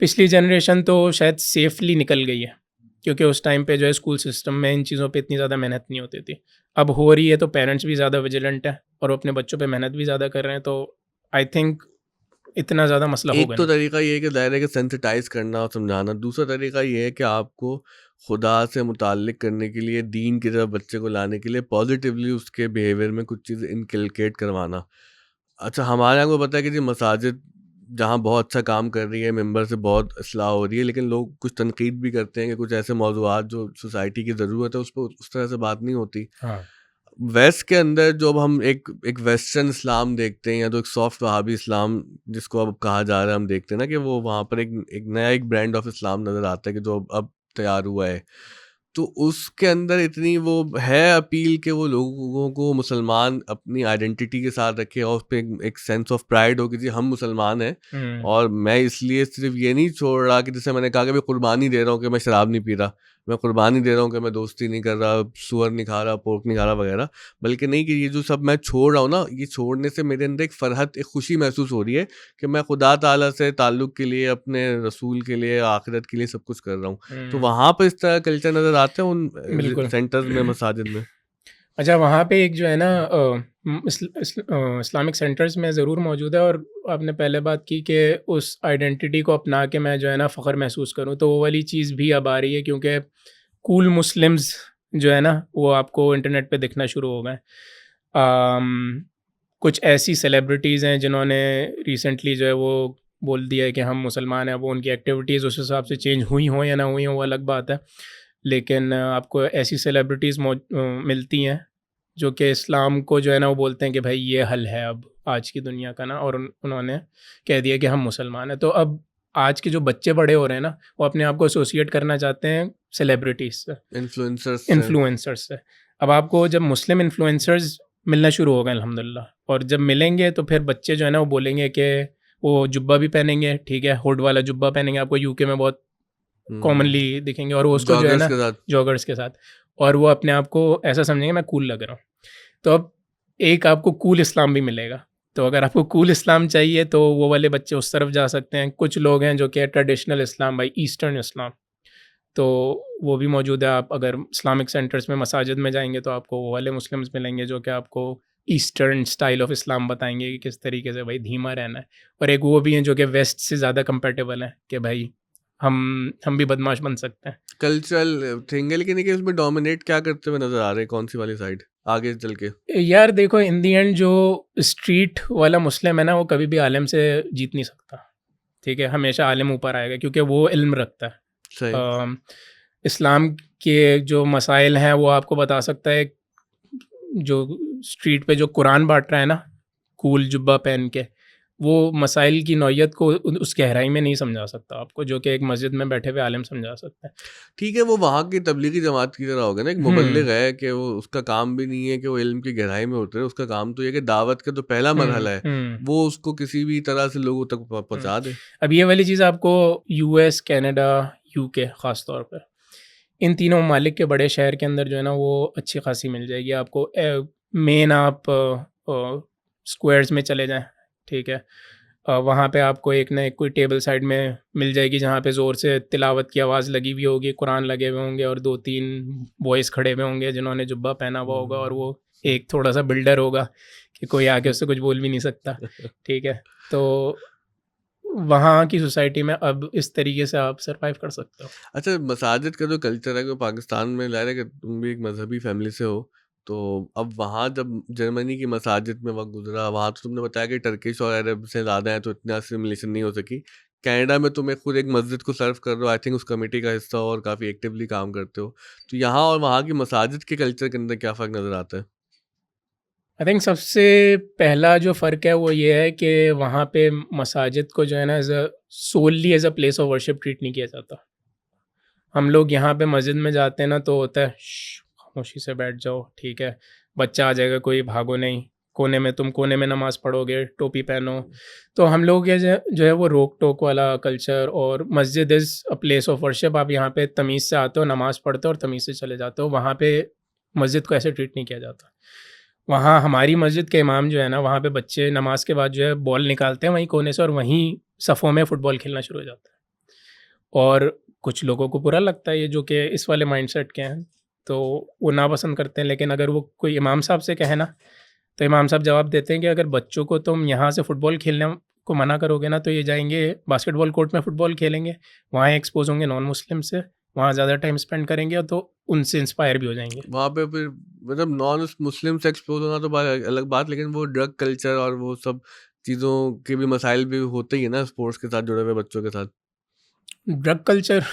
पिछली जनरेशन तो शायद सेफली निकल गई है, क्योंकि उस टाइम पे जो है स्कूल सिस्टम में इन चीज़ों पे इतनी ज़्यादा मेहनत नहीं होती थी। अब हो रही है तो पेरेंट्स भी ज़्यादा विजिलेंट हैं और वो अपने बच्चों पे मेहनत भी ज़्यादा कर रहे हैं, तो आई थिंक इतना ज़्यादा मसला होगा एक तो नहीं। तरीका ये है कि दायरे के सेंसिटाइज करना और समझाना, दूसरा तरीका ये है कि आपको खुदा से मुताल्लिक करने के लिए, दीन की तरफ बच्चे को लाने के लिए पॉजिटिवली उसके बिहेवियर में कुछ चीज़ इनकलकेट करवाना। अच्छा, हमारे यहाँ को पता है कि जी मसाजिद जहाँ बहुत अच्छा काम कर रही है, मेंबर से बहुत इस्लाह हो रही है, लेकिन लोग कुछ तनकीद भी करते हैं कि कुछ ऐसे मौज़ूआत जो सोसाइटी की ज़रूरत है उस पर उस तरह से बात नहीं होती। हाँ। वेस्ट के अंदर जो अब हम एक वेस्टर्न इस्लाम देखते हैं, या तो एक सॉफ्ट वहाबी इस्लाम जिसको अब कहा जा रहा है, हम देखते हैं ना कि वो वहाँ पर एक नया एक ब्रांड ऑफ इस्लाम नज़र आता है कि जो अब तैयार हुआ है। तो उसके अंदर इतनी वो है अपील कि वो लोगों को मुसलमान अपनी आइडेंटिटी के साथ रखे और उस पे एक सेंस ऑफ प्राइड हो कि जी हम मुसलमान हैं, और मैं इसलिए सिर्फ ये नहीं छोड़ रहा कि जैसे मैंने कहा कि मैं कुर्बानी दे रहा हूँ कि मैं शराब नहीं पी रहा, मैं कुर्बानी दे रहा हूँ कि मैं दोस्ती नहीं कर रहा, सुअर नहीं खा रहा, पोर्क नहीं खा रहा वगैरह, बल्कि नहीं कि ये जो सब मैं छोड़ रहा हूँ ना, ये छोड़ने से मेरे अंदर एक फरहत, एक खुशी महसूस हो रही है कि मैं खुदा ताला से ताल्लुक़ के लिए, अपने रसूल के लिए, आखिरत के लिए सब कुछ कर रहा हूँ। तो वहाँ पे इस तरह कल्चर नज़र आते हैं उन बिल्कुल। सेंटर्स में, मसाजिद में? अच्छा, वहाँ पे एक जो है ना इस्लामिक सेंटर्स में ज़रूर मौजूद है, और आपने पहले बात की कि उस आइडेंटिटी को अपना के मैं जो है ना फ़ख्र महसूस करूँ, तो वो वाली चीज़ भी अब आ रही है, क्योंकि कूल मुस्लिम्स जो है ना वो आपको इंटरनेट पे दिखना शुरू हो गए। कुछ ऐसी सेलिब्रिटीज़ हैं जिन्होंने रिसेंटली जो है वो बोल दिया है कि हम मुसलमान हैं। वो उनकी एक्टिविटीज़ उस हिसाब से चेंज हुई हों या ना हुई हों वो अलग बात है, लेकिन आपको ऐसी सेलिब्रिटीज़ मिलती हैं जो कि इस्लाम को जो है ना वो बोलते हैं कि भाई ये हल है अब आज की दुनिया का ना, और उन्होंने कह दिया कि हम मुसलमान हैं। तो अब आज के जो बच्चे बड़े हो रहे हैं ना, वो अपने आप को एसोसिएट करना चाहते हैं सेलिब्रिटीज़ से, इन्फ्लुएंसर्स से। अब आपको जब मुस्लिम इन्फ्लुएंसर्स मिलना शुरू हो गए अल्हम्दुलिल्लाह, और जब मिलेंगे तो फिर बच्चे जो है ना वो बोलेंगे कि वो जुब्बा भी पहनेंगे, ठीक है, हुड वाला जुब्बा पहनेंगे, आपको यूके में बहुत कॉमनली दिखेंगे, और वो उसको जो है जॉगर्स ना के साथ। जॉगर्स के साथ, और वो अपने आप को ऐसा समझेंगे मैं कूल लग रहा हूँ। तो अब एक आपको कूल इस्लाम भी मिलेगा। तो अगर आपको कूल इस्लाम चाहिए तो वो वाले बच्चे उस तरफ जा सकते हैं। कुछ लोग हैं जो कि ट्रेडिशनल इस्लाम, भाई ईस्टर्न इस्लाम, तो वो भी मौजूद है। आप अगर इस्लामिक सेंटर्स में, मसाजिद में जाएंगे तो आपको वो वाले मुस्लिम्स मिलेंगे जो कि आपको ईस्टर्न स्टाइल ऑफ इस्लाम बताएंगे कि किस तरीके से भाई धीमा रहना है। और एक वो भी हैं जो कि वेस्ट से ज़्यादा कंपेटेबल हैं कि भाई हम भी बदमाश बन सकते हैं। कल्चरल थिंग है, लेकिन ये उसमें डोमिनेट क्या करते हुए नजर आ रहे हैं, कौन सी वाली साइड आगे चल के? यार देखो, इन दी एंड जो स्ट्रीट वाला मुस्लिम है ना वो कभी भी आलिम से जीत नहीं सकता, ठीक है। हमेशा आलिम ऊपर आएगा क्योंकि वो इल्म रखता है। सही। इस्लाम के जो मसाइल हैं वो आपको बता सकता है। जो स्ट्रीट पे जो कुरान बांट रहा है ना कूल जुब्बा पहन के, वो मसाइल की नौयत को उस गहराई में नहीं समझा सकता आपको, जो कि एक मस्जिद में बैठे हुए आलिम समझा सकता है। ठीक है, वो वहाँ की तबलीगी जमात की तरह हो गया ना, एक मुबल्लिग है कि वो उसका काम भी नहीं है कि वो इल्म की गहराई में उतरे, उसका काम तो ये कि दावत का जो पहला मरहला है वो उसको किसी भी तरह से लोगों तक पहुँचा दे। अब ये वाली चीज़ आपको यूएस, कनाडा, यूके ख़ास तौर पर इन तीनों ममालिक के बड़े शहर के अंदर जो है ना वो अच्छी खासी मिल जाएगी आपको। मेन आप स्क्वायर्स में चले जाएँ, ठीक है? वहाँ पे आपको एक ना एक कोई टेबल साइड में मिल जाएगी जहाँ पे ज़ोर से तिलावत की आवाज़ लगी हुई होगी, कुरान लगे हुए होंगे और 2-3 बॉयज़ खड़े हुए होंगे जिन्होंने जुब्बा पहना हुआ होगा और वो एक थोड़ा-सा बिल्डर होगा कि कोई आके उससे कुछ बोल भी नहीं सकता, ठीक है? तो वहाँ की सोसाइटी में अब इस तरीके से आप सर्वाइव कर सकते हो। अच्छा, मसाजिद का जो कल्चर है वो पाकिस्तान में, ज़ाहिर है कि तुम भी एक मज़हबी फैमिली से हो, तो अब वहाँ जब जर्मनी की मसाजिद में वक़्त गुज़रा, वहाँ तो तुमने बताया कि टर्किश और अरब से ज़्यादा हैं तो इतना असिमिलेशन नहीं हो सकी। कनाडा में तुम एक खुद एक मस्जिद को सर्व कर रहे हो, आई थिंक उस कमिटी का हिस्सा हो और काफ़ी एक्टिवली काम करते हो। तो यहाँ और वहाँ की मसाजिद के कल्चर के अंदर क्या फ़र्क नज़र आता है? आई थिंक सबसे पहला जो फ़र्क है वो ये है कि वहाँ पे मसाजिद को जो है ना as a place of worship treat नहीं किया जाता। हम लोग यहाँ पे मस्जिद में जाते हैं ना तो होता है खामोशी से बैठ जाओ, ठीक है? बच्चा आ जाएगा कोई, भागो नहीं, कोने में नमाज़ पढ़ोगे, टोपी पहनो। तो हम लोग के जो है वो रोक-टोक वाला कल्चर, और मस्जिद is a place of worship. आप यहाँ पे तमीज़ से आते हो, नमाज़ पढ़ते हो और तमीज़ से चले जाते हो। वहाँ पे मस्जिद को ऐसे ट्रीट नहीं किया जाता। वहाँ हमारी मस्जिद के इमाम जो है ना, वहाँ पे बच्चे नमाज़ के बाद जो है बॉल निकालते हैं वहीं कोने से और वहीं सफ़ों में फुटबॉल खेलना शुरू हो जाता है। और कुछ लोगों को बुरा लगता है ये, जो कि इस वाले माइंडसेट के हैं, तो वो नापसंद करते हैं। लेकिन अगर वो कोई इमाम साहब से कहे ना, तो इमाम साहब जवाब देते हैं कि अगर बच्चों को तुम यहाँ से फुटबॉल खेलने को मना करोगे ना, तो ये जाएँगे बास्केटबॉल कोर्ट में फुटबॉल खेलेंगे, वहाँ एक्सपोज़ होंगे नॉन मुस्लिम से, वहाँ ज़्यादा टाइम स्पेंड करेंगे और तो उनसे इंस्पायर भी हो जाएँगे। वहाँ पे फिर मतलब नॉन मुस्लिम से एक्सपोज़ होना तो अलग बात, लेकिन वो ड्रग कल्चर और वो सब चीज़ों के भी मसाइल भी होते ही है ना स्पोर्ट्स के साथ जुड़े हुए बच्चों के साथ। ड्रग कल्चर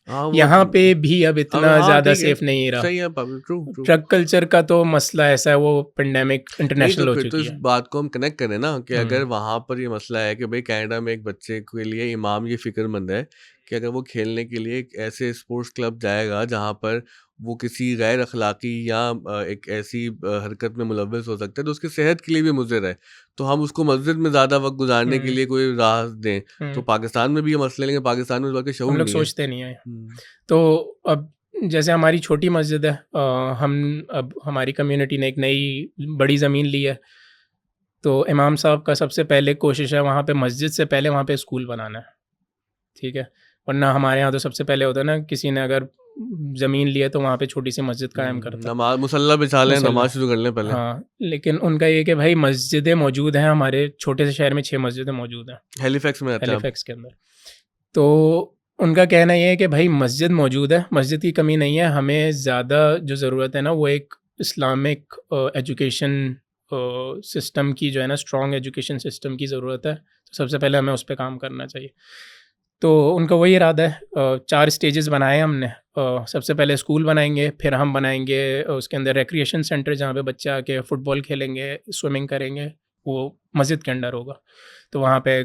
हाँ, वो यहाँ पे भी अब अब इतना हाँ, ज़्यादा ठीक है। सेफ नहीं रहा। सही है, pub true, true. Drug culture का तो मसला ऐसा है, वो पेंडेमिक नहीं, तो इंटरनेशनल हो फिर तो चुकी इस है। बात को हम कनेक्ट करें ना कि हुँ, अगर वहाँ पर ये मसला है कि भई कनाडा में एक बच्चे के लिए इमाम ये फ़िक्रमंद है कि अगर वो खेलने के लिए एक ऐसे स्पोर्ट्स क्लब जाएगा जहाँ पर वो किसी गैर अखलाकी या एक ऐसी हरकत में मुलव्वस हो सकता है तो उसकी सेहत के लिए भी मुज़िर है। तो हम उसको मस्जिद में ज़्यादा वक़्त गुज़ारने के हुँ, लिए कोई राह दें। तो हुँ। पाकिस्तान में भी ये मसले, लेकिन पाकिस्तान में इस बात का हम शऊर लोग नहीं है। सोचते नहीं हैं। हुँ। तो अब जैसे हमारी छोटी मस्जिद है, हम अब हमारी कम्युनिटी ने एक नई बड़ी ज़मीन ली है, तो इमाम साहब का सबसे पहले कोशिश है वहाँ पे मस्जिद से पहले वहाँ पे स्कूल बनाना है, ठीक है? वरना हमारे यहाँ तो सबसे पहले होता है ना, किसी ने अगर ज़मीन ली है तो वहाँ पे छोटी-सी मस्जिद कायम करता है, नमाज़ मुसल्ला बिछा लें, मुसल्ला। नमाज़ शुरू कर लें पहले। हाँ, लेकिन उनका ये है कि भाई मस्जिदें मौजूद हैं, हमारे छोटे से शहर में 6 मस्जिदें मौजूद हैं, हैलिफैक्स में रहते हैं आप। हैलिफैक्स के अंदर। तो उनका कहना ये है कि भाई मस्जिद मौजूद है, मस्जिद की कमी नहीं है, हमें ज़्यादा जो ज़रूरत है ना वो एक इस्लामिक एजुकेशन सिस्टम की जो है ना, स्ट्रॉन्ग एजुकेशन सिस्टम की ज़रूरत है। तो सबसे पहले हमें उस पे काम करना चाहिए। तो उनका वही इरादा है। 4 स्टेजेस बनाए हैं हमने। सबसे पहले स्कूल बनाएँगे, फिर हम बनाएँगे उसके अंदर रिक्रिएशन सेंटर जहाँ पे बच्चे आके फुटबॉल खेलेंगे, स्विमिंग करेंगे, वो मस्जिद के अंडर होगा। तो वहाँ पे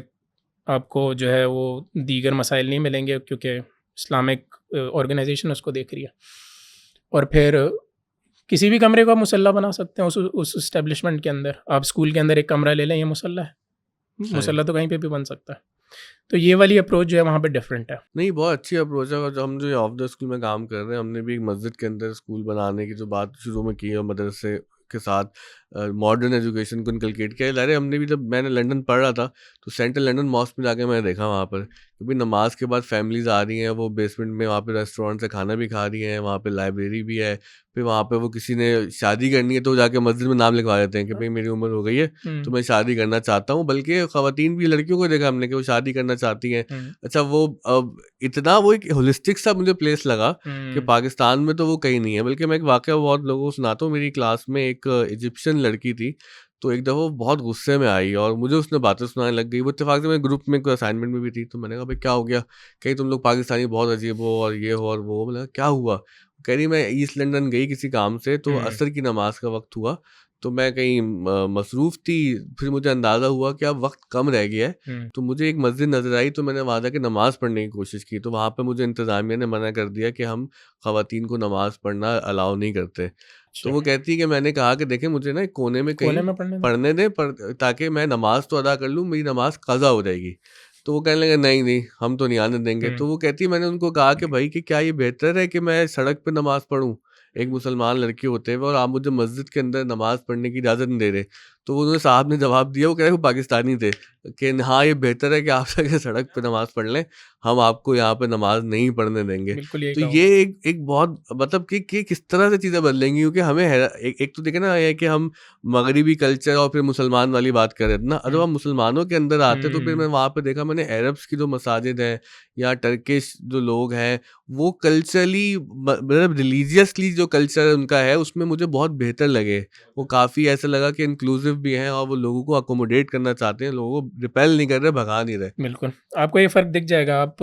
आपको जो है वो दीगर मसाइल नहीं मिलेंगे, क्योंकि इस्लामिक ऑर्गेनाइज़ेशन उसको देख रही है। और फिर किसी भी कमरे को आप मुसल्ला बना सकते हैं उस एस्टेब्लिशमेंट के अंदर। आप स्कूल के अंदर एक कमरा ले लें, ये मुसल्ला है। सही। मुसल्ला तो कहीं पे भी बन सकता है। तो ये वाली अप्रोच जो है वहाँ पे डिफरेंट है। नहीं, बहुत अच्छी अप्रोच है, और जो हम जो ऑफ द स्कूल में काम कर रहे हैं, हमने भी एक मस्जिद के अंदर स्कूल बनाने की जो बात शुरू में की है, और मदरसे के साथ मॉडर्न एजुकेशन को इनकलकेट किया है। अरे हमने भी, जब मैंने लंदन पढ़ रहा था, तो सेंट्रल लंदन मॉस्क में जाके मैंने देखा वहाँ पर क्योंकि नमाज के बाद फैमिलीज आ रही हैं, वो बेसमेंट में वहाँ पे रेस्टोरेंट से खाना भी खा रही हैं, वहाँ पे लाइब्रेरी भी है। फिर वहाँ पे वो किसी ने शादी करनी है तो जाके मस्जिद में नाम लिखवा देते हैं कि भाई मेरी उम्र हो गई है, तो हुँ, मैं शादी करना चाहता हूँ। बल्कि ख़वातीन भी, लड़कियों को देखा हमने कि वो शादी करना चाहती हैं। हुँ, अच्छा, वो अब इतना वो एक होलिस्टिक सा मुझे प्लेस लगा कि हुँ, पाकिस्तान में तो वो कहीं नहीं है। बल्कि मैं एक वाक़या बहुत लोगों को सुनाता हूँ। मेरी क्लास में एक इजिप्शियन लड़की थी, तो एक दफ़ा वो बहुत गुस्से में आई और मुझे उसने बातें सुनाने लग गई। वो इत्तेफ़ाक से मेरे ग्रुप में कोई असाइनमेंट में भी थी, तो मैंने कहा, भाई क्या हो गया? कहीं तुम लोग पाकिस्तानी बहुत अजीब हो और ये हो और वो हो। मैंने कहा, क्या हुआ? कह रही, मैं ईस्ट लंदन गई किसी काम से, तो हुँ, असर की नमाज़ का वक़्त हुआ, तो मैं कहीं मसरूफ़ थी। फिर मुझे अंदाज़ा हुआ कि अब वक़्त कम रह गया है, हुँ, तो मुझे एक मस्जिद नज़र आई, तो मैंने वहाँ जाके नमाज़ पढ़ने की कोशिश की। तो वहाँ पे मुझे इंतज़ामिया ने मना कर दिया कि हम ख़वातीन को नमाज़ पढ़ना अलाउ नहीं करते। तो अच्छा, वो कहती है कि मैंने कहा कि देखें, मुझे ना एक कोने में कोने कहीं में पढ़ने दो। पढ़ने दें, पर ताकि मैं नमाज़ तो अदा कर लूँ, मेरी नमाज़ क़ज़ा हो जाएगी। तो वो कहने लगे, नहीं, नहीं, हम तो नहीं आने देंगे। हुँ, तो वो कहती है, मैंने उनको कहा कि भाई कि क्या ये बेहतर है कि मैं सड़क पे नमाज़ पढ़ूँ, एक मुसलमान लड़की होते हुए और आप मुझे मस्जिद के अंदर नमाज़ पढ़ने की इजाज़त नहीं दे रहे। तो उन्होंने साहब ने जवाब दिया, वो कह रहे वो पाकिस्तानी थे, कि हाँ, ये बेहतर है कि आप जाके सड़क पे नमाज़ पढ़ लें, हम आपको यहाँ पे नमाज़ नहीं पढ़ने देंगे। बिल्कुल यही तो कहा ये उन्होंने। एक बहुत मतलब कि किस तरह से चीज़ें बदलेंगी, क्योंकि हमें एक तो देखें ना, ये कि हम मगरिबी कल्चर और फिर मुसलमान वाली बात कर रहे थे ना, अगर हुँ, हम मुसलमानों के अंदर आते तो फिर हुँ, मैं वहाँ पे देखा मैंने, अरब्स की जो मसाजिद हैं या टर्किश जो लोग हैं, वो कल्चरली मतलब रिलीजियसली जो कल्चर उनका है उसमें मुझे बहुत बेहतर लगे। वो काफ़ी ऐसा लगा कि इंक्लूसिव भी हैं और वो लोगों को अकोमोडेट करना चाहते हैं, लोगों को रिपेल नहीं कर रहे, भगा नहीं रहे। बिल्कुल। आपको ये फ़र्क दिख जाएगा, आप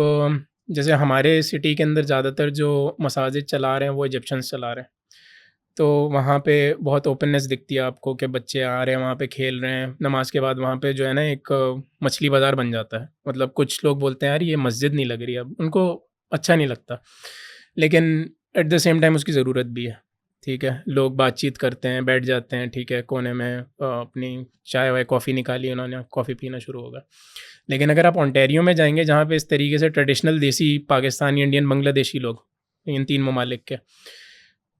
जैसे हमारे सिटी के अंदर ज़्यादातर जो मसाजिद चला रहे हैं वो इजिप्शियंस चला रहे हैं। तो वहाँ पे बहुत ओपननेस दिखती है आपको कि बच्चे आ रहे हैं, वहाँ पे खेल रहे हैं। नमाज़ के बाद वहाँ पे जो है ना एक मछली बाज़ार बन जाता है। मतलब कुछ लोग बोलते हैं यार ये मस्जिद नहीं लग रही अब, उनको अच्छा नहीं लगता। लेकिन एट द सेम टाइम उसकी ज़रूरत भी है, ठीक है? लोग बातचीत करते हैं, बैठ जाते हैं, ठीक है? कोने में अपनी चाय-वाय, कॉफ़ी निकाली उन्होंने, कॉफ़ी पीना शुरू होगा। लेकिन अगर आप ओंटारियो में जाएँगे जहाँ पे इस तरीके से ट्रेडिशनल देसी पाकिस्तानी, इंडियन, बांग्लादेशी लोग, इन 3 ममालिक के,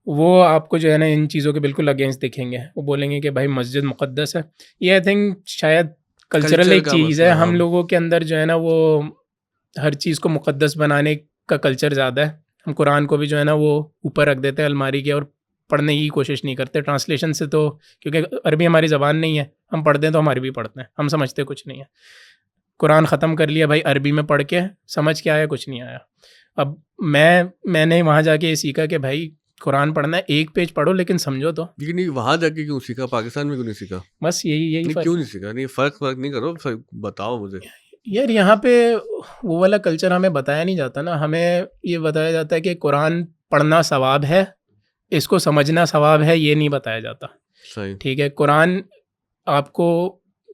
वो आपको जो है ना इन चीज़ों के बिल्कुल अगेंस्ट दिखेंगे। वो बोलेंगे कि भाई मस्जिद मुक़द्दस है। ये आई थिंक शायद कल्चरल कल्चर एक का चीज़ है। मसला, हाँ। हम लोगों के अंदर जो है ना वो हर चीज़ को मुक़द्दस बनाने का कल्चर ज़्यादा है। हम कुरान को भी जो है ना वो ऊपर रख देते हैं अलमारी के और पढ़ने की कोशिश नहीं करते। ट्रांसलेशन से तो, क्योंकि अरबी हमारी ज़बान नहीं है, हम पढ़ते हैं तो हम अरबी पढ़ते हैं, हम समझते कुछ नहीं है। कुरान ख़त्म कर लिया भाई, अरबी में पढ़ के समझ क्या आया? कुछ नहीं आया। अब मैंने वहाँ जाके ये सीखा कि भाई कुरान पढ़ना है, 1 पेज पढ़ो लेकिन समझो तो। लेकिन ये वहाँ जाके क्यों सीखा, पाकिस्तान में क्यों नहीं सीखा? बस यही नहीं, फ़र्क क्यों है। नहीं सीखा? नहीं, फ़र्क नहीं करो, बताओ मुझे। यार यहाँ पे वो वाला कल्चर हमें बताया नहीं जाता ना, हमें ये बताया जाता है कि कुरान पढ़ना सवाब है, इसको समझना सवाब है, ये नहीं बताया जाता। सही। ठीक है, कुरान आपको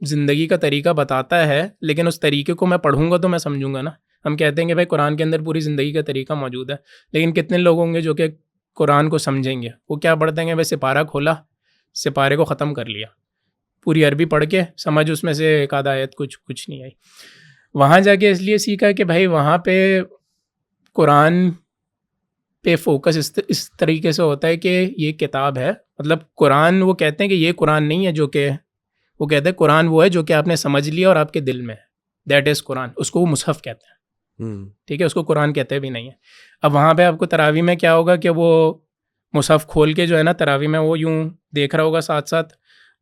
ज़िंदगी का तरीका बताता है, लेकिन उस तरीके को मैं पढ़ूँगा तो मैं समझूँगा ना। हम कहते हैं कि भाई कुरान के अंदर पूरी ज़िंदगी का तरीका मौजूद है, लेकिन कितने लोग होंगे जो कि कुरान को समझेंगे? वो क्या पढ़ते हैं, भाई सिपारा खोला, सिपारे को ख़त्म कर लिया। पूरी अरबी पढ़ के समझ उसमें से एक आध आयत कुछ नहीं आई। वहाँ जाके इसलिए सीखा कि भाई वहाँ पे कुरान पे फ़ोकस इस तरीके से होता है कि ये किताब है। मतलब कुरान, वो कहते हैं कि ये कुरान नहीं है जो कि, वो कहते हैं कुरान वो है जो कि आपने समझ लिया और आपके दिल में है, दैट इज़ कुरान। उसको वो मुसहफ़ कहते हैं, हुँ। ठीक है? उसको कुरान कहते भी नहीं है। अब वहाँ पे आपको तरावी में क्या होगा कि वो मुसहफ़ खोल के जो है ना तरावी में वो यूँ देख रहा होगा साथ-साथ,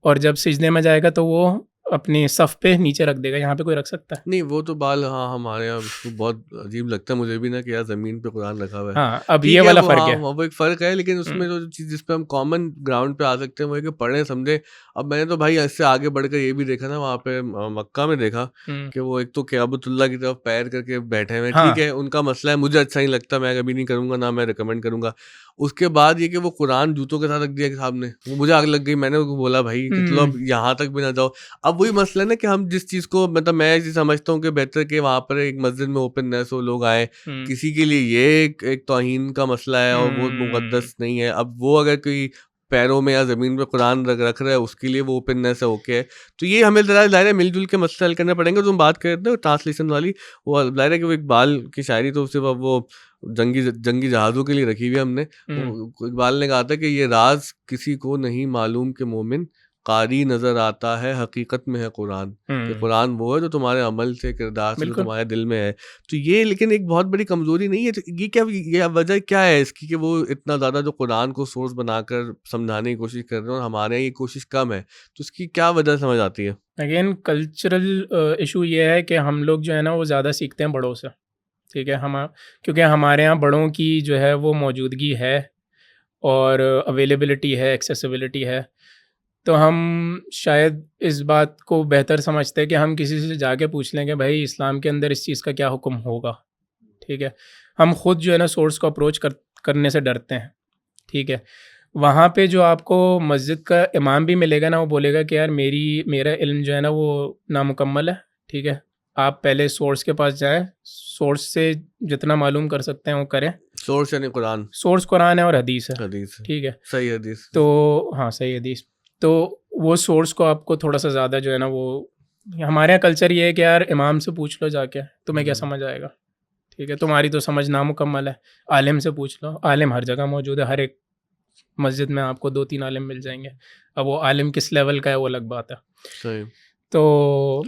और जब सिजदे में जाएगा तो वो अपनी सफ़ पे नीचे रख देगा। यहाँ पे कोई रख सकता है? नहीं, वो तो हाँ, हमारे यहाँ उसको बहुत अजीब लगता है मुझे भी ना, कि यार ज़मीन पे कुरान रखा हुआ है। हाँ, अब ये ठीक है, वाला वो फ़र्क हाँ, है। वो एक फ़र्क है, लेकिन हुँ, उसमें जो चीज़ जिस पे हम कॉमन ग्राउंड पे आ सकते हैं वो है कि पढ़ें, समझें। अब मैंने तो भाई इससे आगे बढ़कर ये भी देखा ना, वहाँ पे मक्का में देखा हुँ, कि वो एक तो कअबतुल्लाह की तरफ पैर करके बैठे हुए हैं। ठीक हाँ, है, उनका मसला है, मुझे अच्छा नहीं लगता, मैं कभी नहीं करूँगा, ना मैं रिकमेंड करूँगा। उसके बाद ये कि वो कुरान जूतों के साथ रख दिया सामने, वो मुझे आग लग गई। मैंने उनको बोला भाई कि चलो हुँ, अब यहाँ तक भी ना जाओ। अब वही मसला है ना कि हम जिस चीज़ को, मतलब मैं ये समझता हूँ कि बेहतर कि वहाँ पर एक मस्जिद में ओपननेस हो, लोग आएँ। हुँ, किसी के लिए ये एक तौहीन का मसला है और वो हुँ, मुक़द्दस नहीं है। अब वो अगर कोई पैरों में या ज़मीन पे कुरान रख रहा है, उसके लिए वो ओपननेस है, ओके है। तो ये हमें ज़ाहिर है मिल-जुल के मसले हल करने पड़ेंगे। जो हम बात कर रहे थे ट्रांसलेशन वाली, वो ज़ाहिर है कि वो इकबाल की शायरी तो सिर्फ़ अब वो जंगी जहाज़ों के लिए रखी हुई है हमने। हुँ, वो इकबाल ने कहा था कि ये राज़ किसी को नहीं मालूम कि मोमिन कारी नज़र आता है, हकीकत में है कुरान। कि हुँ, कुरान वो है जो तुम्हारे अमल से, किरदार से, जो बिल्कुल। तुम्हारे दिल में है। तो ये लेकिन एक बहुत बड़ी कमज़ोरी नहीं है? तो ये वजह क्या है इसकी कि वो इतना ज़्यादा जो कुरान को सोर्स बनाकर समझाने की कोशिश कर रहे हैं और हमारे यहाँ ये कोशिश कम है। तो इसकी क्या वजह समझ आती है? अगेन कल्चरल इशू ये है कि हम लोग जो है ना वो ज़्यादा सीखते हैं बड़ों से, ठीक है? क्योंकि हमारे यहाँ बड़ों की जो है वो मौजूदगी है और अवेलेबिलिटी है, एक्सेसिबिलिटी है। तो हम शायद इस बात को बेहतर समझते हैं कि हम किसी से जाके पूछ लें कि भाई इस्लाम के अंदर इस चीज़ का क्या हुक्म होगा, ठीक है? हम खुद जो है ना सोर्स को अप्रोच करने से डरते हैं, ठीक है? वहाँ पे जो आपको मस्जिद का इमाम भी मिलेगा ना, वो बोलेगा कि यार मेरा इल्म जो है ना वो नामुकम्मल है, ठीक है? आप पहले सोर्स के पास जाएँ, सोर्स से जितना मालूम कर सकते हैं वो करें। सोर्स यानी कुरान, सोर्स कुरान है और हदीस है, हदीस है। ठीक है? सही हदीस। तो हाँ, सही हदीस। तो वो सोर्स को आपको थोड़ा-सा ज़्यादा जो है ना वो, हमारे यहाँ कल्चर ये है कि यार इमाम से पूछ लो जाके, तुम्हें क्या हुँ। समझ आएगा, ठीक है? तुम्हारी तो समझ नामुकम्मल है, आलिम से पूछ लो। आलिम हर जगह मौजूद है, हर एक मस्जिद में आपको 2-3 आलिम मिल जाएंगे। अब वो आलिम किस लेवल का है वो अलग बात है। सही। तो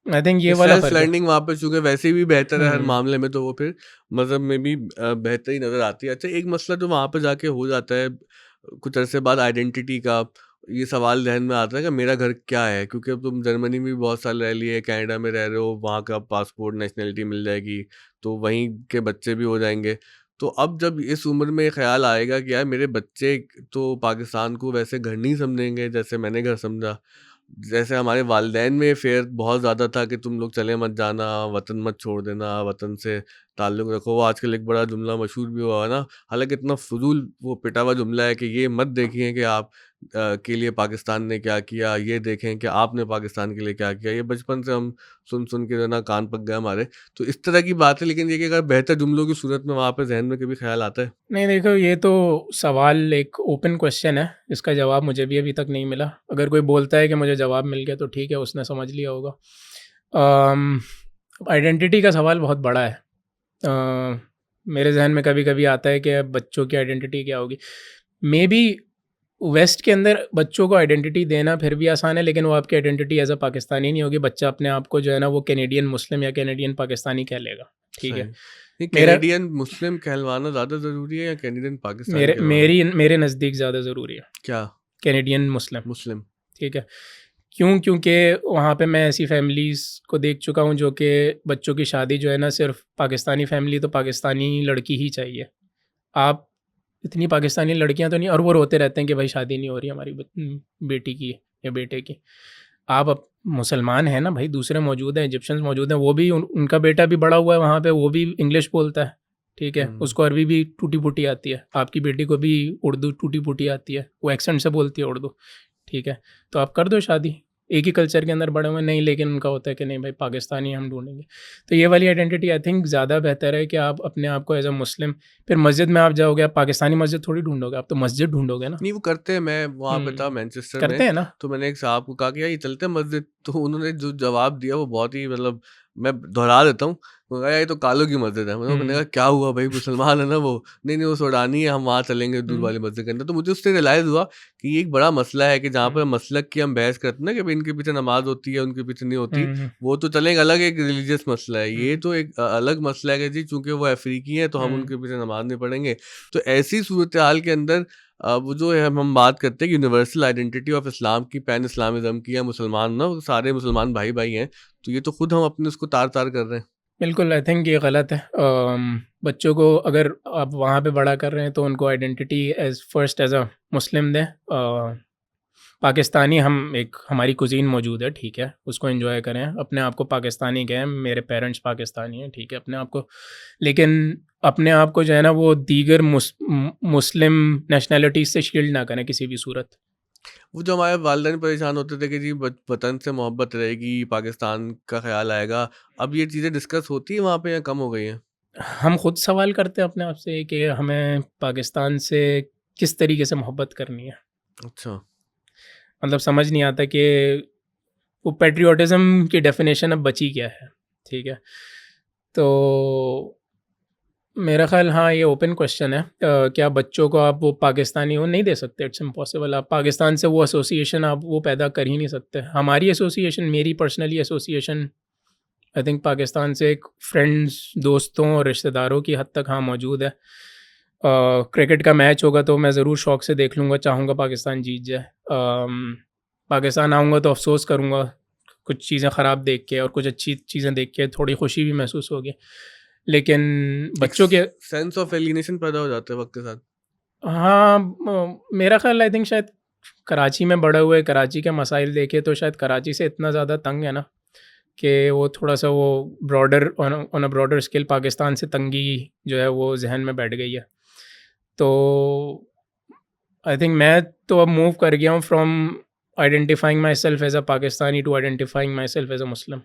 आई थिंक ये वाला सेल्फ फ़र्क है। लर्निंग वहाँ पे चूंकि वैसे भी बेहतर है हर हम्म, मामले में, तो वो फिर मज़हब में भी बेहतरी नज़र आती है। अच्छा, एक मसला जो वहाँ पे जाके हो जाता है कुछ अरसे बाद, आइडेंटिटी का, ये सवाल ज़हन में आता है कि मेरा घर क्या है? क्योंकि अब तुम जर्मनी में भी बहुत साल रह लिए, कनाडा में रह रहे हो, वहाँ का पासपोर्ट, नेशनैलिटी मिल जाएगी, तो वहीं के बच्चे भी हो जाएँगे। तो अब जब इस उम्र में ये ख़्याल आएगा कि यार मेरे बच्चे तो पाकिस्तान को वैसे घर नहीं समझेंगे जैसे मैंने घर समझा। जैसे हमारे वालिदैन में फ़ेयर बहुत ज़्यादा था कि तुम लोग चले मत जाना, वतन मत छोड़ देना, वतन से ताल्लुक़ रखो। वो आजकल एक बड़ा जुमला मशहूर भी हुआ है ना, हालाँकि इतना फ़ुज़ूल वो पिटा हुआ जुमला है कि ये मत देखिए कि आप के लिए पाकिस्तान ने क्या किया, ये देखें कि आपने पाकिस्तान के लिए क्या किया। ये बचपन से हम सुन-सुन के जो है ना कान पक गए हमारे। तो इस तरह की बात है, लेकिन ये कि अगर बेहतर जुमलों की सूरत में वहाँ पे ज़हन में कभी ख़्याल आता है? नहीं देखो, ये तो सवाल एक ओपन क्वेश्चन है, इसका जवाब मुझे भी अभी तक नहीं मिला। अगर कोई बोलता है कि मुझे जवाब मिल गया तो ठीक है, उसने समझ लिया होगा। आइडेंटिटी का सवाल बहुत बड़ा है। मेरे ज़हन में कभी-कभी आता है कि अब बच्चों की आइडेंटिटी क्या होगी? मेबी वेस्ट के अंदर बच्चों को आइडेंटिटी देना फिर भी आसान है, लेकिन वो आपकी आइडेंटिटी एज़ अ पाकिस्तानी नहीं होगी। बच्चा अपने आप को जो है ना वो कैनेडियन मुस्लिम या कैनेडियन पाकिस्तानी कह लेगा, ठीक सही। है? नहीं, मेरा कैनेडियन मुस्लिम कहलवाना ज़्यादा ज़रूरी है या कैनेडियन पाकिस्तानी मेरे कहलवाना? मेरी मेरे नज़दीक ज़्यादा ज़रूरी है, क्या? कैनेडियन मुस्लिम, मुस्लिम? ठीक है? क्यों? क्योंकि वहाँ पे मैं ऐसी फैमिलीज़ को देख चुका हूँ जो कि बच्चों की शादी जो है ना सिर्फ़ पाकिस्तानी फैमिली तो पाकिस्तानी लड़की ही चाहिए। आप इतनी पाकिस्तानी लड़कियाँ तो नहीं, और वो रोते रहते हैं कि भाई शादी नहीं हो रही हमारी बेटी की या बेटे की। आप अब मुसलमान हैं ना भाई, दूसरे मौजूद हैं, इजिप्शियंस मौजूद हैं, वो भी उनका बेटा भी बड़ा हुआ है वहाँ पे, वो भी इंग्लिश बोलता है, ठीक है? हुँ। उसको अरबी भी टूटी-फूटी आती है। आपकी बेटी को भी उर्दू टूटी-फूटी आती है, वो एक्सेंट से बोलती है उर्दू, ठीक है? तो आप कर दो शादी। एक ही कल्चर के अंदर बड़े हुए नहीं, लेकिन उनका होता है कि नहीं भाई पाकिस्तानी हम ढूँढेंगे। तो ये वाली आइडेंटिटी आई थिंक ज़्यादा बेहतर है कि आप अपने आप को एज़ अ मुस्लिम, फिर मस्जिद में आप जाओगे, आप पाकिस्तानी मस्जिद थोड़ी ढूँढोगे, आप तो मस्जिद ढूँढोगे ना। नहीं, वो करते हैं। मैं वहाँ पे था हुँ, मैनचेस्टर में, करते हैं ना। तो मैंने एक साहब को कहा कि यार ये चलते हैं मस्जिद, तो उन्होंने जो जवाब दिया वो बहुत ही मतलब, मैं दोहरा देता हूँ। उन्होंने कहा यार ये तो कालों की मस्जिद है। मैंने हुँ, कहा क्या हुआ भाई, मुसलमान है ना वो? नहीं, नहीं वो सोडानी है, हम वहाँ चलेंगे दूध हुँ, वाली मस्जिद के अंदर। तो मुझे उससे रियलाइज़ हुआ कि ये एक बड़ा मसला है कि जहाँ हुँ, पर मसलक की हम बहस करते हैं ना कि भाई इनके पीछे नमाज़ होती है, उनके पीछे नहीं होती, हुँ, वो तो चलें एक अलग एक रिलीजियस मसला है। ये हुँ, तो एक अलग मसला है कि जी चूँकि वो अफ्रीकी हैं तो हम हुँ, उनके पीछे नमाज़ नहीं पढ़ेंगे। तो ऐसी सूरत-ए-हाल के अंदर वो जो है हम बात करते हैं कि यूनिवर्सल आइडेंटिटी ऑफ इस्लाम की, पैन इस्लामिज़्म की, या मुसलमान ना वो सारे मुसलमान भाई-भाई हैं, तो ये तो खुद हम अपने उसको तार-तार कर रहे हैं। बिल्कुल आई थिंक ये गलत है। बच्चों को अगर आप वहाँ पे बड़ा कर रहे हैं तो उनको identity as first as a Muslim दें। पाकिस्तानी हम एक हमारी कुज़ीन मौजूद है, ठीक है? उसको एन्जॉय करें, अपने आप को पाकिस्तानी कहें, मेरे पेरेंट्स पाकिस्तानी हैं, ठीक है? अपने आप को, लेकिन अपने आप को जो है ना वो दीगर मुस्लिम नेशनैलिटीज़ से शील्ड ना करें किसी भी सूरत। वो जो हमारे वालिदैन परेशान होते थे कि जी वतन से मोहब्बत रहेगी, पाकिस्तान का ख़्याल आएगा, अब ये चीज़ें डिस्कस होती हैं वहाँ पे या कम हो गई हैं? हम खुद सवाल करते हैं अपने आप से कि हमें पाकिस्तान से किस तरीके से मोहब्बत करनी है। अच्छा। मतलब समझ नहीं आता कि वो पैट्रियोटिज़्म की डेफ़िनेशन अब बची क्या है, ठीक है? तो मेरा ख़्याल हाँ, ये ओपन क्वेश्चन है। क्या बच्चों को आप वो पाकिस्तानी वो नहीं दे सकते? It's impossible. आप पाकिस्तान से वो एसोसिएशन आप वो पैदा कर ही नहीं सकते। हमारी एसोसिएशन, मेरी personally association I think Pakistan से एक फ्रेंड्स, दोस्तों और रिश्तेदारों की हद तक हाँ मौजूद है। क्रिकेट का मैच होगा तो मैं ज़रूर शौक से देख लूँगा, चाहूँगा पाकिस्तान जीत जाए। पाकिस्तान आऊँगा तो अफ़सोस करूँगा, कुछ चीज़ें ख़राब देख के और कुछ अच्छी चीज़ें देख के थोड़ी खुशी भी महसूस होगी। लेकिन एक बच्चों के सेंस ऑफ एलिनेशन पैदा हो जाता है वक़्त के साथ। हाँ, मेरा ख़्याल आई थिंक शायद कराची में बड़े हुए, कराची के मसाइल देखे तो शायद कराची से इतना ज़्यादा तंग है ना कि वो थोड़ा-सा वो broader on on a broader scale Pakistan से तंगी जो है वो ज़हन में बैठ गई है। तो आई थिंक मैं तो अब मूव कर गया हूँ from identifying myself as a Pakistani to identifying myself as a Muslim.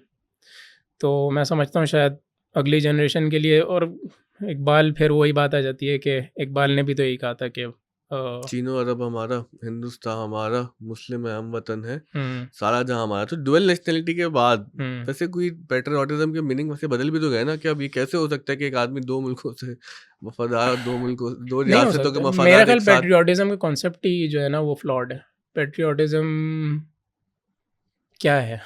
तो मैं समझता हूँ शायद अगली जनरेशन के लिए, और इकबाल, फिर वही बात आ जाती है कि इकबाल ने भी तो यही कहा था कि चीनो अरब हमारा, हिंदुस्तान हमारा, मुस्लिम है, हम वतन है, हम्म सारा जहां हमारा। तो डुअल नेशनलिटी के बाद हम्म वैसे कोई पेट्रियोटिज्म के मीनिंग वैसे बदल भी तो गए ना कि अब ये कैसे हो सकता है कि एक आदमी दो मुल्कों से वफादार और दो मुल्कों दो नहीं हो रियासतों के सकता, मेरा वफादार ख्याल एक साथ। पेट्रियोटिज्म का कॉन्सेप्ट ही जो है ना वो फ्लॉड है। पेट्रियोटिज्म क्या है?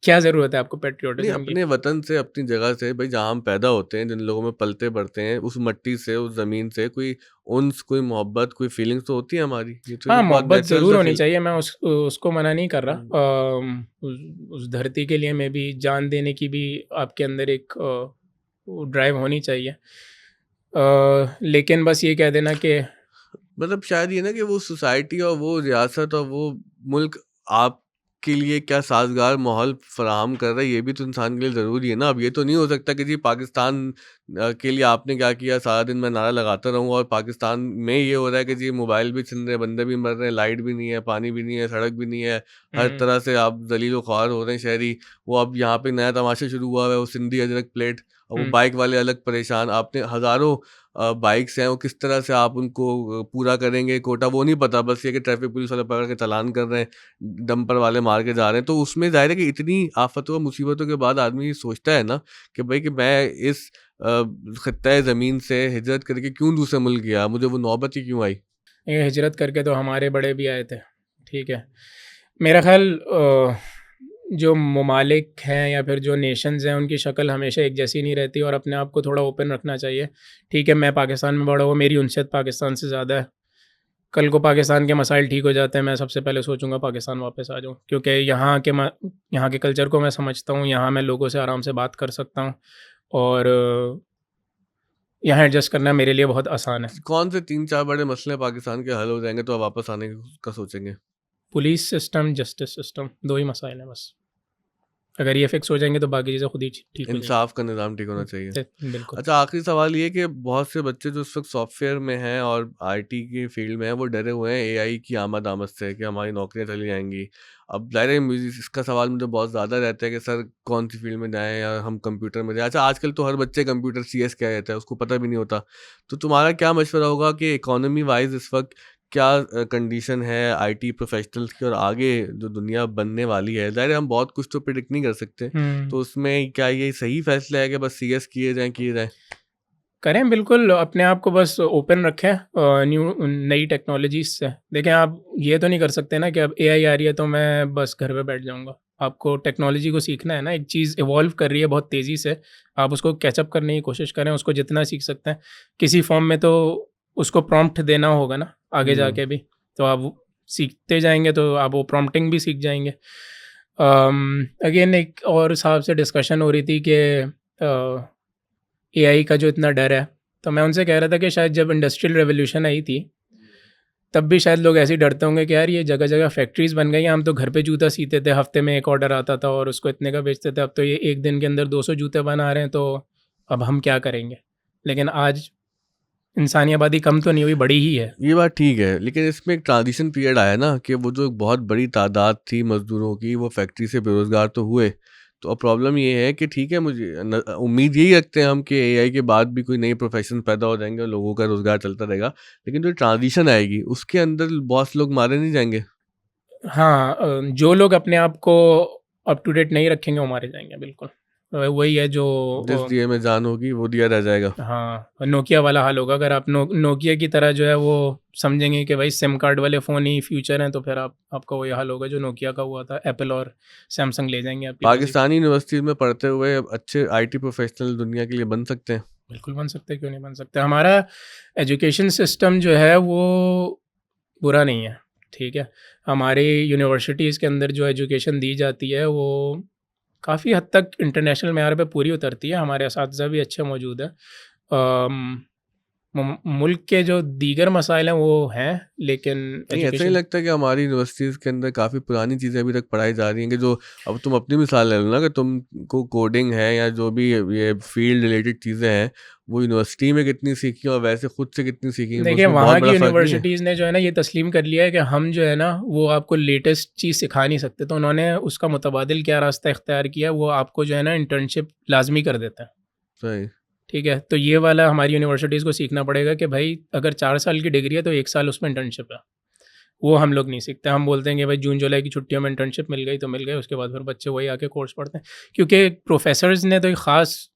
क्या ज़रूरत है आपको नहीं, पेट्रियोटिज्म की? अपने वतन से, अपनी जगह से भाई, जहाँ हम पैदा होते हैं, जिन लोगों में पलते बढ़ते हैं, उस मट्टी से, उस जमीन से कोई उन्स, कोई मोहब्बत, कोई फीलिंग्स तो होती है हमारी। ये तो हाँ, एक बहुत मोहब्बत नेचुरल ज़रूर सा होनी फील। चाहिए, मैं उसको मना नहीं कर हम्म। रहा। उस धरती के लिए में भी जान देने की भी आपके अंदर एक वो ड्राइव होनी चाहिए। लेकिन बस ये कह देना कि मतलब शायद ये ना कि वो सोसाइटी और वो रियासत और वो मुल्क आपके लिए क्या साजगार माहौल फराहम कर रहा है, ये भी तो इंसान के लिए ज़रूरी है ना। अब ये तो नहीं हो सकता कि जी पाकिस्तान के लिए आपने क्या किया, सारा दिन मैं नारा लगाता रहूँ और पाकिस्तान में ये हो रहा है कि जी मोबाइल भी छिन रहे हैं, बंदे भी मर रहे हैं, लाइट भी नहीं है, पानी भी नहीं है, सड़क भी नहीं है, हर हुँ, तरह से आप जलील ख्वार हो रहे हैं शहरी। वो अब यहाँ पे नया तमाशा शुरू हुआ है, वो सिंधी अजरक प्लेट, और वो हुँ, बाइक वाले अलग परेशान। आपने हज़ारों बाइक्स हैं, वो किस तरह से आप उनको पूरा करेंगे कोटा, वो नहीं पता। बस ये कि ट्रैफिक पुलिस वाले पकड़ के चालान कर रहे हैं, डंपर वाले मार के जा रहे हैं। तो उसमें ज़ाहिर है कि इतनी आफ़तों और मुसीबतों के बाद आदमी ये सोचता है ना कि भाई कि मैं इस खित्ते ज़मीन से हिजरत करके क्यों दूसरे मुल्क गया, मुझे वो नौबत ही क्यों आई? ये हिजरत करके तो हमारे बड़े भी आए थे, ठीक है। मेरा ख़्याल जो ममालिक हैं या फिर जो नेशंस हैं उनकी शक्ल हमेशा एक जैसी नहीं रहती और अपने आप को थोड़ा ओपन रखना चाहिए। ठीक है, मैं पाकिस्तान में बड़ा हुआ, मेरी उनसत पाकिस्तान से ज़्यादा है। कल को पाकिस्तान के मसाइल ठीक हो जाते हैं, मैं सबसे पहले सोचूँगा पाकिस्तान वापस आ जाऊँ, क्योंकि यहाँ के कल्चर को मैं समझता हूँ, यहाँ मैं लोगों से आराम से बात कर सकता हूँ और यहाँ एडजस्ट करना मेरे लिए बहुत आसान है। कौन से 3-4 बड़े मसले पाकिस्तान के हल हो जाएँगे तो आप वापस आने का सोचेंगे? पुलिस सिस्टम, जस्टिस सिस्टम, 2 ही मसाइल हैं बस। अगर ये फिक्स हो जाएँगे तो बाकी चीज़ें खुद ही ठीक हो जाएँगी। इंसाफ का निज़ाम ठीक होना चाहिए। बिल्कुल। अच्छा, आखिरी सवाल ये कि बहुत से बच्चे जो इस वक्त सॉफ्टवेयर में हैं और आईटी की फील्ड में हैं, वो डरे हुए हैं एआई की आमद से कि हमारी नौकरियां चली जाएंगी। अब ज़ाहिर है इसका सवाल मुझे बहुत ज़्यादा रहता है कि सर कौन सी फील्ड में जाएं या हम कंप्यूटर में जाएं। अच्छा, आजकल तो हर बच्चे कंप्यूटर सीएस क्या रहता है उसको पता भी नहीं होता। तो तुम्हारा क्या मशवरा होगा कि इकोनॉमी वाइज इस वक्त क्या कंडीशन है आईटी प्रोफेशनल्स की, और आगे जो दुनिया बनने वाली है, ज़ाहिर है हम बहुत कुछ तो प्रिडिक्ट नहीं कर सकते। हुँ। तो उसमें क्या ये सही फैसला है कि बस सीएस किए जाएं? करें बिल्कुल, अपने आप को बस ओपन रखें नई टेक्नोलॉजीज़ से। देखें, आप ये तो नहीं कर सकते ना कि अब एआई आ रही है तो मैं बस घर पे बैठ जाऊँगा। आपको टेक्नोलॉजी को सीखना है ना, एक चीज़ इवॉल्व कर रही है बहुत तेज़ी से, आप उसको कैचअप करने की कोशिश करें, उसको जितना सीख सकते हैं। किसी फ़ॉर्म में तो उसको प्रॉम्प्ट देना होगा ना, आगे हुँ। जाके भी, तो आप वो सीखते जाएँगे तो आप वो प्रॉम्प्टिंग भी सीख जाएँगे। अगेन एक और साहब से डिस्कशन हो रही थी कि एआई का जो इतना डर है, तो मैं उनसे कह रहा था कि शायद जब इंडस्ट्रियल रेवोल्यूशन आई थी, तब भी शायद लोग ऐसे ही डरते होंगे कि यार ये जगह-जगह फैक्ट्रीज़ बन गई हैं, हम तो घर पे जूता सीते थे, हफ्ते में 1 ऑर्डर आता था और उसको इतने का बेचते थे, अब तो ये 1 दिन के अंदर 200 जूते बना रहे हैं, तो अब हम क्या करेंगे? लेकिन आज इंसानी आबादी कम तो नहीं हुई, बढ़ी ही है। ये बात ठीक है, लेकिन इसमें एक ट्रांज़िशन पीरियड आया ना कि वो जो एक बहुत बड़ी तादाद थी मज़दूरों की, वो फैक्ट्री से बेरोज़गार तो हुए। तो अब प्रॉब्लम ये है कि ठीक है, मुझे उम्मीद यही रखते हैं हम कि एआई के बाद भी कोई नए प्रोफ़ेशन पैदा हो जाएँगे और लोगों का रोज़गार चलता रहेगा। लेकिन जो ट्रांज़िशन आएगी, उसके अंदर बहुत से लोग मारे नहीं जाएँगे? हाँ, जो लोग अपने आप को अप टू डेट नहीं रखेंगे, वो मारे जाएँगे, बिल्कुल। वही है जो जिस दिए में जान होगी, वो दिया रह जाएगा। हाँ, नोकिया वाला हाल होगा अगर आप नोकिया की तरह जो है वो समझेंगे कि भाई सिम कार्ड वाले फ़ोन ही फ्यूचर हैं, तो फिर आपका वही हाल होगा जो नोकिया का हुआ था। एप्पल और सैमसंग ले जाएँगे आपकी पोज़ीशन। पाकिस्तानी यूनिवर्सिटीज़ में पढ़ते हुए अच्छे आईटी प्रोफ़ेशनल दुनिया के लिए बन सकते हैं। बिल्कुल बन सकते हैं, क्यों नहीं बन सकते। हमारा एजुकेशन सिस्टम जो है वो बुरा नहीं है, ठीक है। हमारी यूनिवर्सिटीज़ के अंदर जो एजुकेशन दी जाती है वो काफ़ी हद तक इंटरनेशनल मेयार पे पूरी उतरती है, हमारे असातिज़ा भी अच्छे मौजूद हैं। मुल्क के जो दीगर मसाइल हैं वो हैं, लेकिन नहीं, ऐसा नहीं एजुकेशन लगता कि हमारी यूनिवर्सिटीज़ के अंदर काफ़ी पुरानी चीज़ें अभी तक पढ़ाई जा रही हैं कि जो, अब तुम अपनी मिसाल ले लो ना कि तुमको कोडिंग है या जो भी ये फील्ड रिलेटेड चीज़ें हैं, वो यूनिवर्सिटी में कितनी सीखी और वैसे खुद से कितनी सीखी हैं, देखिए, उसमें बहुत वहाँ की बड़ा फ़र्क नहीं है? यूनिवर्सिटीज़ ने जो है ना ये तस्लीम कर लिया है कि हम जो है ना वो आपको लेटेस्ट चीज़ सिखा नहीं सकते, तो उन्होंने उसका मुतबादिल क्या रास्ता इख्तियार किया, वो आपको जो है ना इंटर्नशिप लाज़मी कर देता है। सही। ठीक है, तो ये वाला हमारी यूनिवर्सिटीज़ को सीखना पड़ेगा कि भाई अगर 4 साल की डिग्री है तो 1 साल उसमें इंटर्नशिप है। वो हम लोग नहीं सीखते। हम बोलते हैं कि भाई जून जुलाई की छुट्टियों में इंटर्नशिप मिल गई तो मिल गई, उसके बाद फिर बच्चे वही आके कोर्स पढ़ते हैं। क्योंकि प्रोफेसर्स ने तो एक ख़ास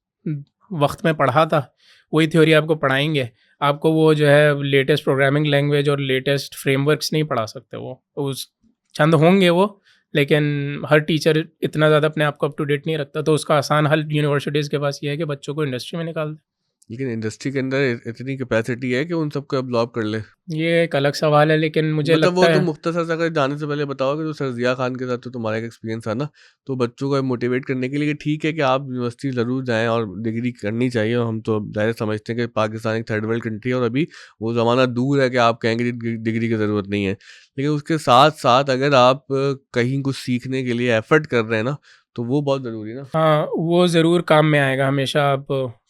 वक्त में पढ़ा था, वही थ्योरी आपको पढ़ाएंगे। आपको वो जो है लेटेस्ट प्रोग्रामिंग लैंग्वेज और लेटेस्ट फ्रेमवर्क्स नहीं पढ़ा सकते। वो उस चंद होंगे वो, लेकिन हर टीचर इतना ज़्यादा अपने आप को अप टू डेट नहीं रखता। तो उसका आसान हल यूनिवर्सिटीज़ के पास ये है कि बच्चों को इंडस्ट्री में निकाल दें। लेकिन इंडस्ट्री के अंदर इतनी कैपेसिटी है कि उन सबको अब्सॉर्ब कर ले। ये एक अलग सवाल है, लेकिन मुझे मतलब वो लगता तुम है मुख्तसर सा अगर जाने से पहले बताओ कि जो सरजिया खान के साथ तो तुम्हारा एक एक्सपीरियंस है ना, तो बच्चों को मोटिवेट करने के लिए कि ठीक है कि आप यूनिवर्सिटी ज़रूर जाएं और डिग्री करनी चाहिए। और हम तो ज़ाहिर समझते हैं कि पाकिस्तान एक थर्ड वर्ल्ड कंट्री है और अभी वो ज़माना दूर है कि आप कहेंगे डिग्री की ज़रूरत नहीं है। लेकिन उसके साथ साथ अगर आप कहीं कुछ सीखने के लिए एफर्ट कर रहे हैं ना, तो वो बहुत ज़रूरी है ना। हाँ, वो ज़रूर काम में आएगा हमेशा। आप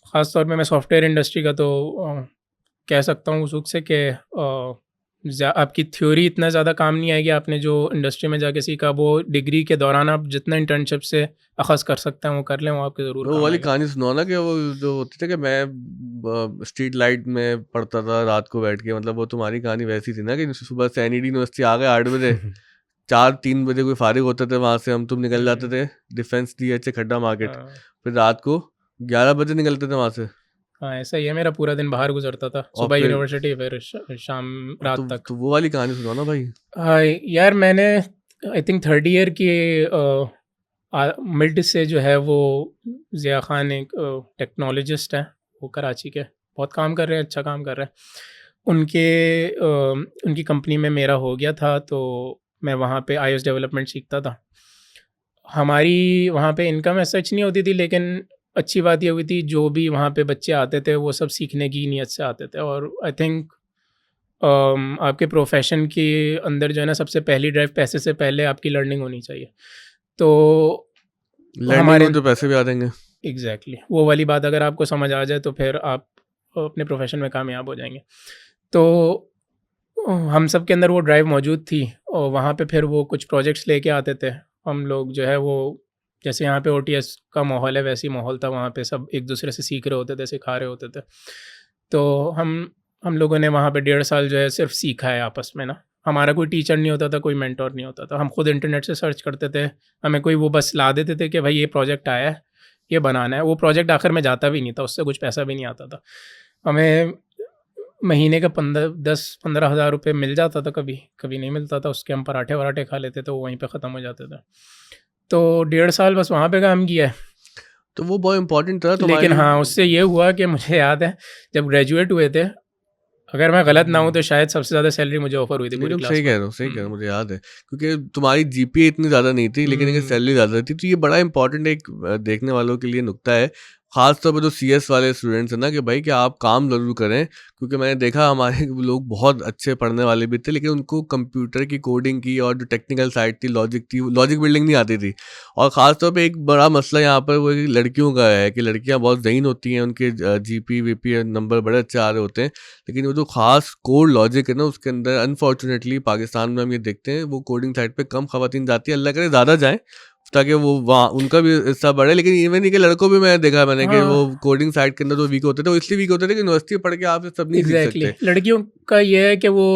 ख़ास तौर पे मैं सॉफ्टवेयर इंडस्ट्री का तो कह सकता हूँ उस वक्त से कि आपकी थ्योरी इतना ज़्यादा काम नहीं आएगी। आपने जो इंडस्ट्री में जाके सीखा वो डिग्री के दौरान आप जितना इंटर्नशिप से अखज़ कर सकते हैं वो कर लें, वो आपके ज़रूर वो काम वाली आएगा। कहानी सुनाओ ना कि वो जो होती थी कि मैं स्ट्रीट लाइट में पढ़ता था रात को बैठ के। मतलब वो तुम्हारी कहानी वैसी थी ना कि सुबह से एनईडी यूनिवर्सिटी आ गए 8 बजे, 4-3 बजे कोई फारिग होते थे वहाँ से, हम तुम निकल जाते थे डिफेंस डीएच खड्डा मार्केट, हाँ, फिर रात को 11 बजे निकलते थे वहाँ से। हाँ, ऐसा ही है। मेरा पूरा दिन बाहर गुजरता था, और सुबह फिर यूनिवर्सिटी फिर शाम रात तक। तो वो वाली कहानी सुनाओ ना भाई। हाँ, यार मैंने आई थिंक थर्ड ईयर की मिड से जो है वो ज़िया ख़ान एक टेक्नोलॉजिस्ट हैं, वो कराची के, बहुत काम कर रहे हैं, अच्छा काम कर रहे हैं। उनकी कंपनी में मेरा हो गया था, तो मैं वहाँ पे iOS डेवलपमेंट सीखता था। हमारी वहाँ पे इनकम ऐसा सच नहीं होती थी, लेकिन अच्छी बात ये हुई थी जो भी वहाँ पे बच्चे आते थे वो सब सीखने की नीयत से आते थे। और आई थिंक आपके प्रोफेशन के अंदर जो है ना, सबसे पहली ड्राइव पैसे से पहले आपकी लर्निंग होनी चाहिए। तो लर्निंग हमारे में तो पैसे भी आ जाएंगे। एग्जैक्टली वो वाली बात अगर आपको समझ आ जाए तो फिर आप अपने प्रोफेशन में कामयाब हो जाएंगे। तो हम सब के अंदर वो ड्राइव मौजूद थी, और वहाँ पे फिर वो कुछ प्रोजेक्ट्स लेके आते थे। हम लोग जो है वो, जैसे यहाँ पे ओटीएस का माहौल है वैसे ही माहौल था वहाँ पे, सब एक दूसरे से सीख रहे होते थे, सिखा रहे होते थे। तो हम लोगों ने वहाँ पे 1.5 साल जो है सिर्फ सीखा है आपस में ना। हमारा कोई टीचर नहीं होता था, कोई मेंटोर नहीं होता था, हम खुद इंटरनेट से सर्च करते थे। हमें कोई वो बस ला देते थे कि भाई ये प्रोजेक्ट आया है, ये बनाना है। वो प्रोजेक्ट आखिर में जाता भी नहीं था, उससे कुछ पैसा भी नहीं आता था हमें। महीने का 10-15 हज़ार रुपये मिल जाता था, कभी कभी नहीं मिलता था, उसके हम पराठे वराठे खा लेते थे, वो वहीं पे ख़त्म हो जाते थे। तो 1.5 साल बस वहाँ पे काम किया है। तो वो बहुत इंपॉर्टेंट था लेकिन तुम्हारी। हाँ, उससे ये हुआ कि मुझे याद है जब ग्रेजुएट हुए थे, अगर मैं गलत ना हूँ तो शायद सबसे ज़्यादा सैलरी मुझे ऑफर हुई थी नहीं पूरी तुम क्लास सही में। कह रहे हो, सही कह रहे हो, मुझे याद है। क्योंकि तुम्हारी जीपीए इतनी ज़्यादा नहीं थी लेकिन एक सैलरी ज़्यादा थी। तो ये बड़ा इंपॉर्टेंट एक देखने वालों के लिए नुक्ता है, खास तौर पर जो सीएस वाले स्टूडेंट्स हैं ना, कि भाई कि आप काम ज़रूर करें। क्योंकि मैंने देखा हमारे लोग बहुत अच्छे पढ़ने वाले भी थे लेकिन उनको कंप्यूटर की कोडिंग की और जो टेक्निकल साइड थी, लॉजिक बिल्डिंग नहीं आती थी। और ख़ास तौर पे एक बड़ा मसला यहाँ पर वो लड़कियों का है कि लड़कियाँ बहुत ज़हीन होती हैं, उनके जीपी वीपी नंबर बड़े अच्छे आ रहे होते हैं, लेकिन वो जो खास कोड लॉजिक है ना उसके अंदर अनफॉर्चुनेटली पाकिस्तान में हम ये देखते हैं वो कोडिंग साइड पे कम खवातीन जाती है। अल्लाह करे ज़्यादा जाएँ ताकि वो वहाँ उनका भी हिस्सा बढ़े। लेकिन इवन नहीं कि लड़कों भी मैं देखा है मैंने कि वो हाँ, कोडिंग साइड के अंदर जो वीक होते थे वो इसलिए वीक होते थे कि यूनिवर्सिटी पढ़ के आप सब नहीं सीख एग्जैक्टली सकते। लड़कियों का ये है कि वो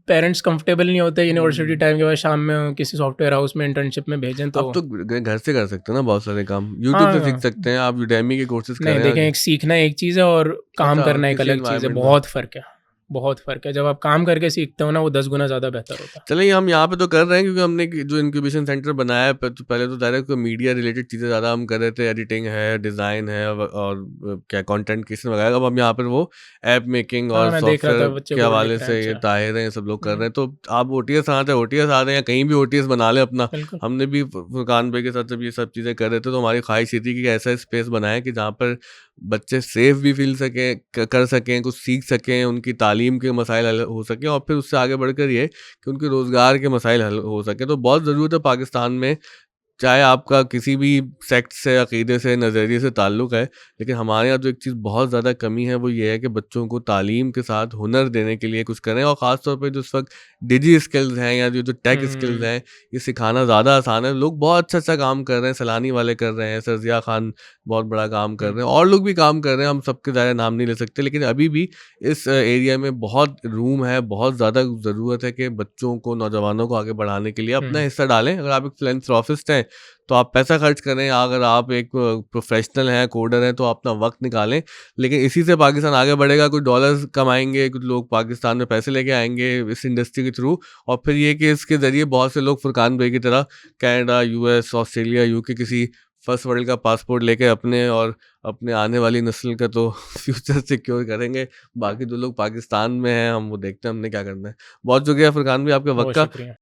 पेरेंट्स कंफर्टेबल नहीं होते यूनिवर्सिटी टाइम के बाद शाम में किसी सॉफ्टवेयर हाउस में इंटर्नशिप में भेजें तो। अब तो घर से कर सकते हैं ना बहुत सारे काम, यूट्यूब से सीख हाँ, सकते हैं आप, यूडेमी के कोर्सेज नहीं करें देखें, आगे। एक सीखना एक चीज़ है और काम अच्छा, करना एक किसी अलग चीज़ है। एनवायरनमेंट में। बहुत फ़र्क है, बहुत फ़र्क है। जब आप काम करके सीखते हो ना वो 10 गुना ज़्यादा बेहतर होता है। चलिए हम यहाँ पे तो कर रहे हैं क्योंकि हमने जो इंक्यूबेशन सेंटर बनाया है, तो पहले तो डायरेक्ट मीडिया रिलेटेड चीज़ें ज़्यादा हम कर रहे थे, एडिटिंग है, डिज़ाइन है और क्या कंटेंट क्रिएशन वगैरह। अब हम यहाँ पर वो ऐप मेकिंग हाँ, और मैं देख रहा था सॉफ्टवेयर बच्चे के कोड हवाले लिख रहे हैं। से ये अच्छा। ताहिर हैं, ये सब लोग कर रहे हैं। तो आप ओटीएस आते हैं, ओटीएस आ रहे हैं, कहीं भी ओटीएस बना लें अपना। बिल्कुल। हमने भी फुरकान भाई के साथ जब ये सब चीज़ें कर रहे थे तो हमारी ख्वाहिश ये थी कि ऐसा स्पेस बनाएं कि जहाँ पर बच्चे सेफ भी फील सकें, कर सकें, कुछ सीख सकें, उनकी तालीम के मसाइल हल हो सकें और फिर उससे आगे बढ़कर ये कि उनके रोज़गार के मसाइल हल हो सकें। तो बहुत ज़रूरत है पाकिस्तान में चाहे आपका किसी भी सेक्ट से, अकीदे से, नज़रिए से ताल्लुक़ है, लेकिन हमारे यहाँ जो एक चीज़ बहुत ज़्यादा कमी है वो ये है कि बच्चों को तालीम के साथ हुनर देने के लिए कुछ करें, और ख़ास तौर पे जो इस वक्त डिजी स्किल्स हैं या जो टेक स्किल्स हुँ, हैं, ये सिखाना ज़्यादा आसान है। लोग बहुत अच्छा-अच्छा काम कर रहे हैं, सैलानी वाले कर रहे हैं, सरज़िया खान बहुत बड़ा काम कर हुँ, रहे हैं, और लोग भी काम कर रहे हैं, हम सबके ज़्यादा नाम नहीं ले सकते, लेकिन अभी भी इस एरिया में बहुत रूम है, बहुत ज़्यादा ज़रूरत है कि बच्चों को, नौजवानों को आगे बढ़ाने के लिए अपना हुँ, हिस्सा डालें। अगर आप एक फिलैंथ्रोपिस्ट हैं, तो आप पैसा खर्च करें, अगर आप एक प्रोफ़ेशनल हैं, कोडर हैं, तो अपना वक़्त निकालें। लेकिन इसी से पाकिस्तान आगे बढ़ेगा, कुछ डॉलर्स कमाएँगे, कुछ लोग पाकिस्तान में पैसे लेके आएँगे इस इंडस्ट्री के थ्रू, और फिर ये कि इसके ज़रिए बहुत से लोग फुरकान भाई की तरह कनाडा, यूएस, ऑस्ट्रेलिया, यूके किसी फर्स्ट वर्ल्ड का पासपोर्ट लेके अपने और अपने आने वाली नस्ल का तो फ्यूचर सिक्योर करेंगे। बाकी जो लोग पाकिस्तान में हैं, हम वो देखते हैं हमने क्या करना है। बहुत शुक्रिया फुरकान भाई आपके वक़्त बहुत का। शुक्रिया।